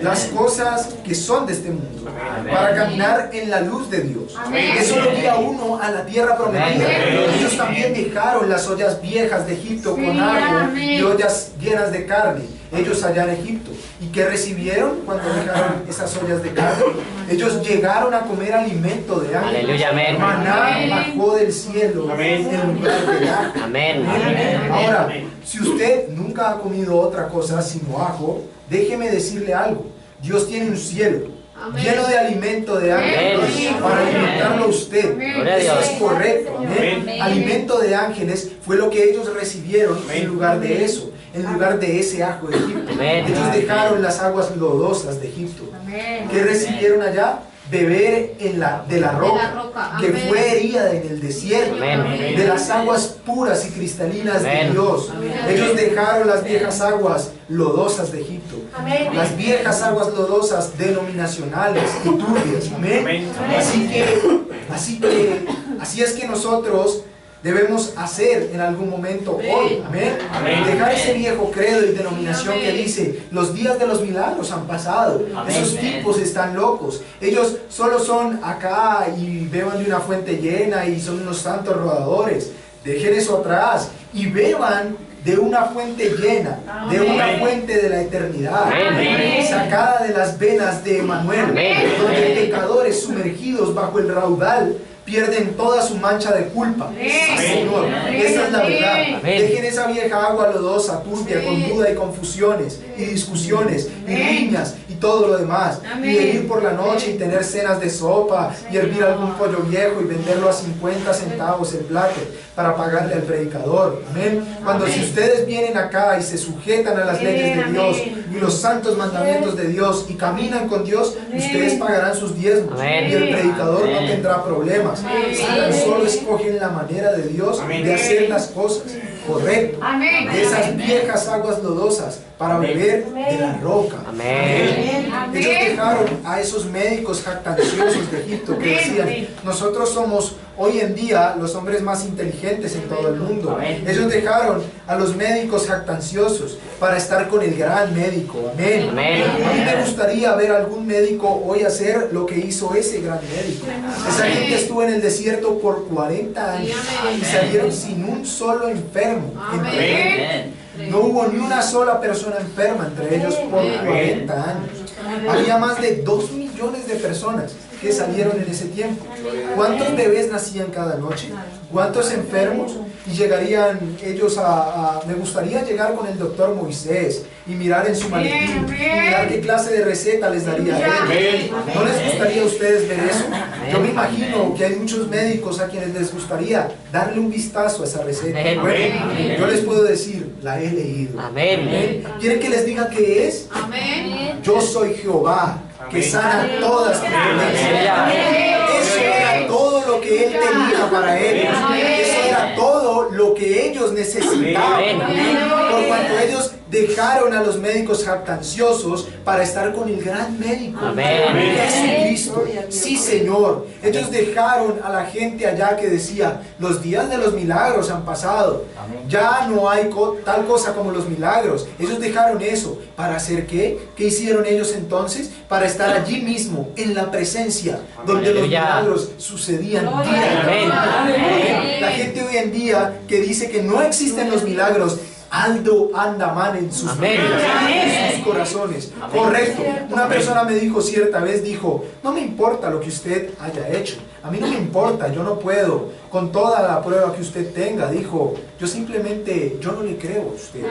las cosas que son de este mundo, para caminar en la luz de Dios. Eso lo guía a uno a la tierra prometida. Ellos también dejaron las ollas viejas de Egipto con agua y ollas llenas de carne, ellos allá en Egipto. ¿Y qué recibieron cuando dejaron esas ollas de carne? Ellos llegaron a comer alimento de ángeles. Aleluya, amén. Maná bajó del cielo en lugar de ajo. Amén. Ahora, si usted nunca ha comido otra cosa sino ajo, déjeme decirle algo. Dios tiene un cielo lleno de alimento de ángeles para alimentarlo a usted. Gloria a Eso Dios. es correcto. Amén. Alimento de ángeles fue lo que ellos recibieron en lugar de eso, en lugar de ese ajo de Egipto. Amén. Ellos dejaron las aguas lodosas de Egipto. ¿Qué recibieron allá? Beber de la roca que fue herida en el desierto, Amén. de las aguas puras y cristalinas de Amén. Dios. Ellos dejaron las viejas aguas lodosas de Egipto, las viejas aguas lodosas denominacionales y turbias. Amén. Así es que nosotros debemos hacer en algún momento hoy. Amén. Dejar ese viejo credo y denominación que dice los días de los milagros han pasado. Esos tipos están locos. Ellos solo son acá y beban de una fuente llena y son unos santos rodadores. Dejen eso atrás y beban de una fuente llena, de una fuente de la eternidad, sacada de las venas de Emmanuel, donde pecadores sumergidos bajo el raudal pierden toda su mancha de culpa. Señor, esa es la verdad. Dejen esa vieja agua lodosa, turbia, con duda y confusiones y discusiones y riñas y todo lo demás, y de ir por la noche y tener cenas de sopa y hervir algún pollo viejo y venderlo a 50 centavos el plato para pagarle al predicador. Amén. Cuando si ustedes vienen acá y se sujetan a las leyes de Dios y los santos mandamientos de Dios y caminan con Dios, ustedes pagarán sus diezmos y el predicador no tendrá problemas. Si tan solo escogen la manera de Dios de hacer las cosas correcto, de esas viejas aguas lodosas para beber de la roca. Ellos dejaron a esos médicos jactanciosos de Egipto que decían: nosotros somos hoy en día los hombres más inteligentes en todo el mundo. Ellos dejaron a los médicos jactanciosos para estar con el gran médico. Amén. A mí me gustaría ver a algún médico hoy hacer lo que hizo ese gran médico. Esa gente estuvo en el desierto por 40 años y salieron sin un solo enfermo. No hubo ni una sola persona enferma entre ellos por 40 años. Había más de 2 millones de personas que salieron en ese tiempo. ¿Cuántos bebés nacían cada noche? ¿Cuántos enfermos? Y llegarían ellos me gustaría llegar con el doctor Moisés y mirar en su maletín y mirar qué clase de receta les daría a él. ¿No les gustaría a ustedes ver eso? Yo me imagino que hay muchos médicos a quienes les gustaría darle un vistazo a esa receta. Bueno, yo les puedo decir, la he leído. ¿Quieren que les diga qué es? Yo soy Jehová, que sana todas tus dolencias. Eso era todo lo que Él tenía para ellos. Eso era todo lo que ellos necesitaban. Por cuanto ellos dejaron a los médicos jactanciosos para estar con el gran médico, Jesucristo. Sí, Señor. Ellos dejaron a la gente allá que decía: los días de los milagros han pasado. Ya no hay tal cosa como los milagros. Ellos dejaron eso. ¿Para hacer qué? ¿Qué hicieron ellos entonces? Para estar allí mismo, en la presencia, donde los milagros sucedían diariamente. La gente hoy en día que dice que no existen los milagros, algo anda mal en sus vidas, en sus corazones. Correcto. Una persona me dijo cierta vez, dijo: no me importa lo que usted haya hecho, a mí no me importa, yo no puedo con toda la prueba que usted tenga. Dijo: yo simplemente, yo no le creo a usted.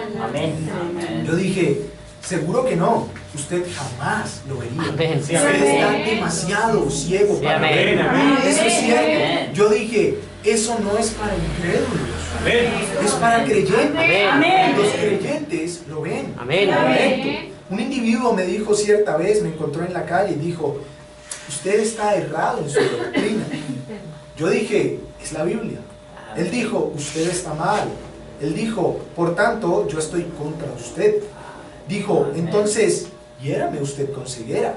Yo dije: Seguro que no. Usted jamás lo vería. Amén. Sí, Usted amén. está demasiado ciego Sí, para amén. ver. Amén. Eso es cierto. Amén. Yo dije, eso no es para incrédulos. Amén. Es para creyentes. Amén. Los creyentes lo ven. Amén. Correcto. Un individuo me dijo cierta vez, me encontró en la calle y dijo, usted está errado en su doctrina. Yo dije, es la Biblia. Él dijo, usted está mal. Él dijo, por tanto, yo estoy contra usted. Dijo, entonces, hiérame usted con ceguera.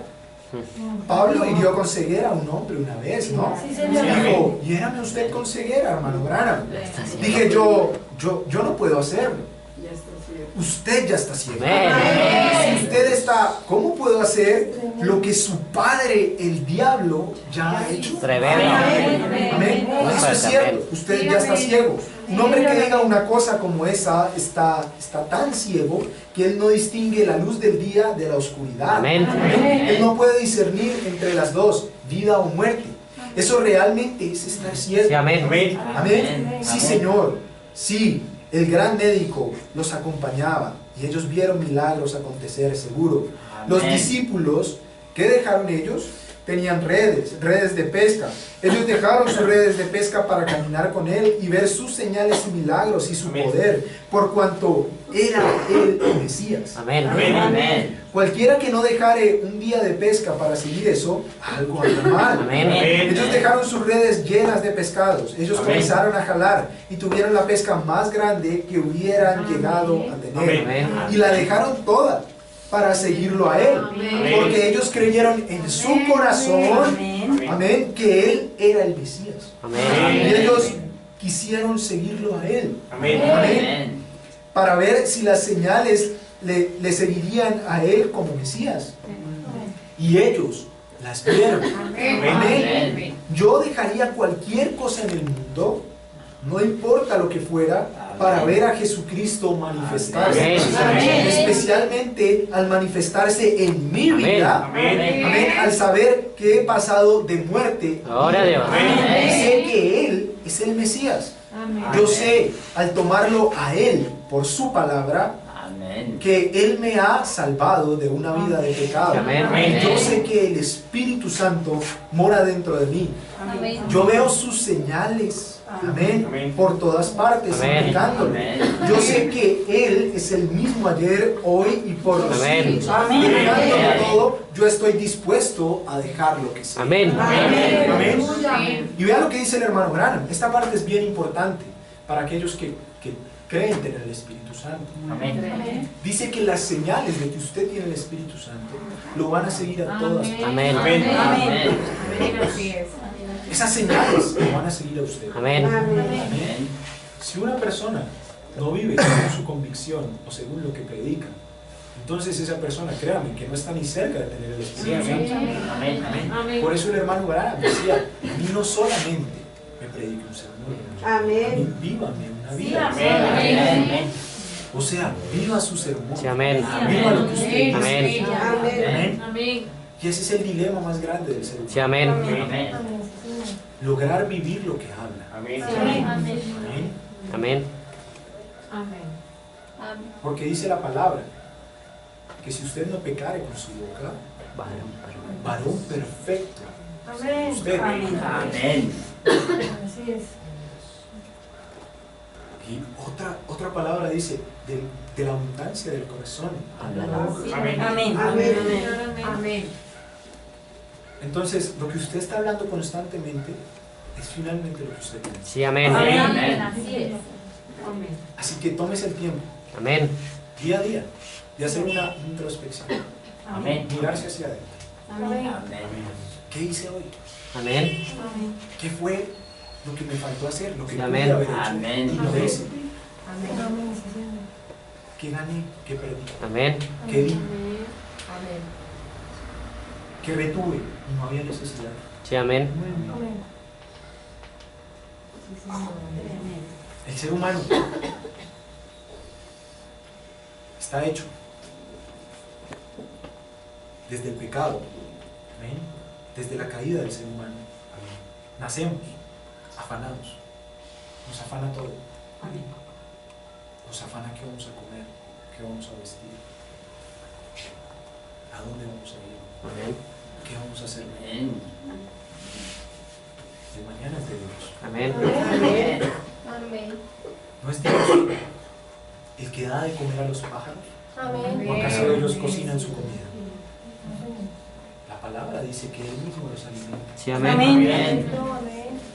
Pablo hirió con ceguera a un hombre una vez, ¿no? Sí, señor. Dijo, hiérame usted con ceguera, hermano Branham. Dije yo no puedo hacerlo. Ya está ciego. Usted ya está ciego. Amén. Si usted está, ¿cómo puedo hacer lo que su padre, el diablo, ya ha hecho? Tremendo. Amén. Muy Eso es fuerte, cierto. amén. Usted ya está ciego. Un hombre que diga una cosa como esa está tan ciego que él no distingue la luz del día de la oscuridad. Amén. Él no puede discernir entre las dos, vida o muerte. Eso realmente es estar ciego. Sí, amén. Amén. Amén. Sí, Señor. Sí, el gran médico los acompañaba y ellos vieron milagros acontecer, seguro. Los discípulos, ¿qué dejaron ellos? Tenían redes de pesca. Ellos dejaron sus redes de pesca para caminar con Él y ver sus señales y milagros y su Amén. poder, por cuanto era Él el Mesías. Amén. Amén. Cualquiera que no dejare un día de pesca para seguir eso, algo anda mal. Amén. Ellos dejaron sus redes llenas de pescados. Ellos Amén. comenzaron a jalar y tuvieron la pesca más grande que hubieran llegado a tener. Amén. Y la dejaron toda para seguirlo a Él. Amén. Porque ellos creyeron en su corazón, amén, que Él era el Mesías. Y Amén. ellos quisieron seguirlo a Él. Amén. Amén. Para ver si las señales le seguirían a Él como Mesías. Y ellos las vieron. Amén. Yo dejaría cualquier cosa en el mundo, no importa lo que fuera, para ver a Jesucristo manifestarse. Amén. Especialmente al manifestarse en mi vida. Amén. Amén. Al saber que he pasado de muerte. Gloria a Dios. Y sé que Él es el Mesías. Yo sé, al tomarlo a Él por su palabra, que Él me ha salvado de una vida de pecado. Amén. Yo sé que el Espíritu Santo mora dentro de mí. Yo veo sus señales, amén, Amén. por todas partes, Amén. indicándolo. Yo sé que Él es el mismo ayer, hoy y por los Amén. siglos. Amén. Dejándolo todo, yo estoy dispuesto a dejar lo que sea. Amén. Amén. Y vean lo que dice el hermano Branham. Esta parte es bien importante para aquellos que creen tener el Espíritu Santo. Dice que las señales de que usted tiene el Espíritu Santo lo van a seguir a todas. Amén. Amén. Esas señales lo van a seguir a usted. Amén. Amén. Si una persona no vive según su convicción o según lo que predica, entonces esa persona, créame, que no está ni cerca de tener el Espíritu Santo. Amén. Por eso el hermano Branham decía, a mí no solamente me predique un sermón, a mí Amén. vívame una vida. Amén. O sea, viva su sermón. Sí, amén. Viva lo que usted dice. Amén. Amén. Y ese es el dilema más grande del ser humano. Sí, amén. Lograr vivir lo que habla. Amén. Amén. Amén. Porque dice la palabra que si usted no pecare con su boca, varón perfecto. Usted. Así es. Y otra palabra dice, de la abundancia del corazón. Amén. Amén. Entonces, lo que usted está hablando constantemente es finalmente lo que usted piensa. Sí, amén. Así es. Así que tómese el tiempo, Amén. día a día, de hacer una introspección. Mirarse hacia adentro. ¿Qué hice hoy? Amén. ¿Qué fue lo que me faltó hacer? Lo que Sí, pude amén. haber hecho. Y lo hice. Amén. ¿Qué gané? ¿Qué perdí? Amén. ¿Qué di? ¿Qué retuve? Y no había necesidad. Sí, amén. El ser humano está hecho desde el pecado, ¿amén? Desde la caída del ser humano. Nacemos afanados, nos afana todo. Nos afana qué vamos a comer, qué vamos a vestir. ¿A dónde vamos a ir? Amén. ¿Qué vamos a hacer? Amén. El mañana es de Dios. Amén. Amén. ¿No es Dios el que da de comer a los pájaros? Amén. ¿O acaso ellos cocinan su comida? La palabra dice que Él mismo los alimenta. Sí, amén. Amén.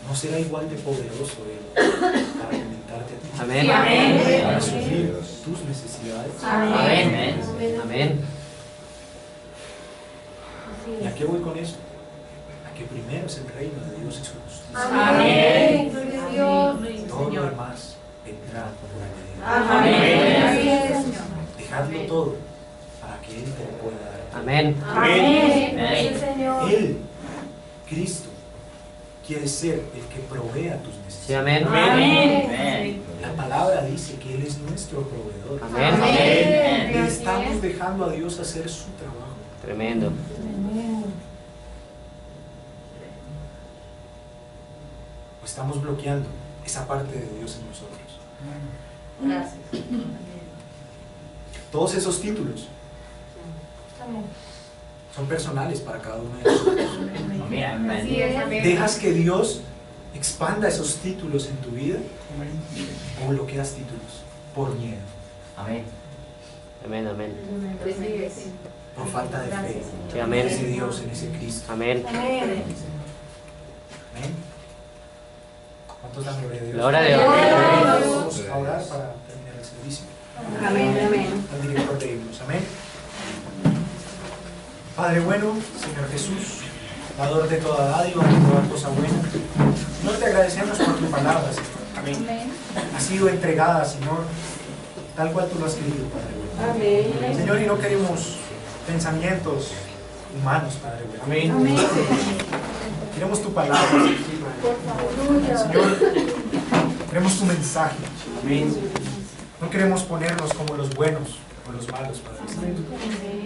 ¿No será igual de poderoso Él para alimentarte a ti? Amén. Amén. Para suplir tus necesidades. Amén. Amén. ¿Y a qué voy con eso? A que primero es el reino de Dios y su justicia. Amén. Gloria a Dios. Todo lo demás vendrá por añadidura. Amén. Dejadlo todo para que Él te lo pueda dar. Amén. Amén. Señor. Él, Cristo, quiere ser el que provea tus Sí, necesidades. amén. Amén. La palabra dice que Él es nuestro proveedor. Amén. Amén. Le estamos dejando a Dios hacer su trabajo. Tremendo. O estamos bloqueando esa parte de Dios en nosotros. Gracias. Todos esos títulos son personales para cada uno de nosotros. Amén. ¿Dejas que Dios expanda esos títulos en tu vida? ¿O bloqueas títulos por miedo, Amén. Amén. Amén. por falta de fe Sí, en amén. ese Dios, en ese Cristo? Amén. Amén. ¿Cuántos dan gloria a Dios? Gloria a Dios. Vamos a orar para terminar el servicio. Amén. Al director de himnos. Amén. Padre bueno, Señor Jesús, dador de toda dádiva, de toda cosa buena, Señor, te agradecemos por tu palabra, Señor. Amén. Ha sido entregada, Señor, tal cual tú lo has querido, Padre bueno. Amén. Señor, y no queremos pensamientos humanos, Padre bueno. Amén. Queremos tu palabra, Señor. Queremos tu mensaje. No queremos ponernos como los buenos o los malos, Padre Santo.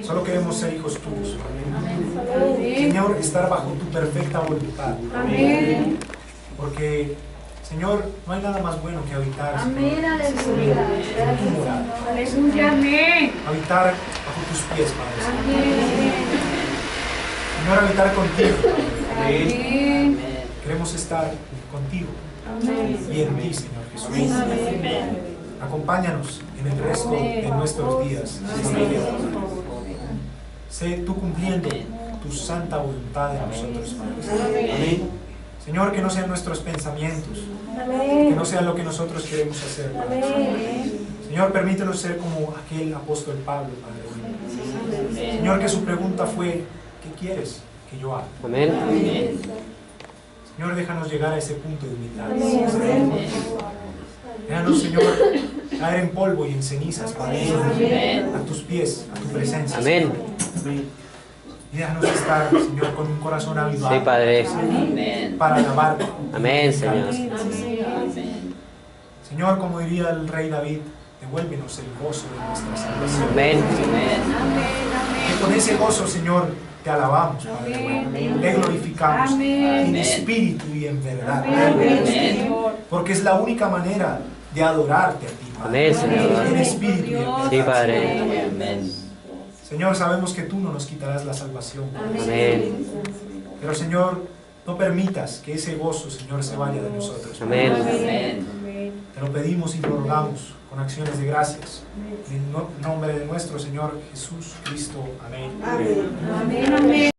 Solo queremos ser hijos tuyos. Señor, estar bajo tu perfecta voluntad. Porque, Señor, no hay nada más bueno que habitar, Señor, en tu morada. Habitar bajo tus pies, Padre Santo. Señor, habitar contigo, Padre. Queremos estar contigo y en ti, Señor Jesús. Acompáñanos en el resto de nuestros días. Sé tú cumpliendo tu santa voluntad en nosotros, Padre. Amén. Señor, que no sean nuestros pensamientos, que no sea lo que nosotros queremos hacer, Padre. Señor, permítenos ser como aquel apóstol Pablo, Padre. Señor, que su pregunta fue: ¿qué quieres que yo haga? Amén. Señor, déjanos llegar a ese punto de humildad. Déjanos, Señor, caer en polvo y en cenizas, Padre, a tus pies, a tu presencia. Amén. Y déjanos estar, Señor, con un corazón avivado. Sí, Padre. Para alabarte. Amén, Señor. Señor, como diría el rey David, devuélvenos el gozo de nuestra salvación. Amén. Que con ese gozo, Señor, te alabamos, Padre. Te glorificamos en espíritu y en verdad. Porque es la única manera de adorarte a ti, Padre. Amén, Señor. En espíritu y en verdad. Sí, Padre. Señor, sabemos que tú no nos quitarás la salvación. Amén. Pero, Señor, no permitas que ese gozo, Señor, se vaya de nosotros. Amén. Te lo pedimos y lo rogamos con acciones de gracias. En nombre de nuestro Señor Jesús Cristo. Amén. Amén.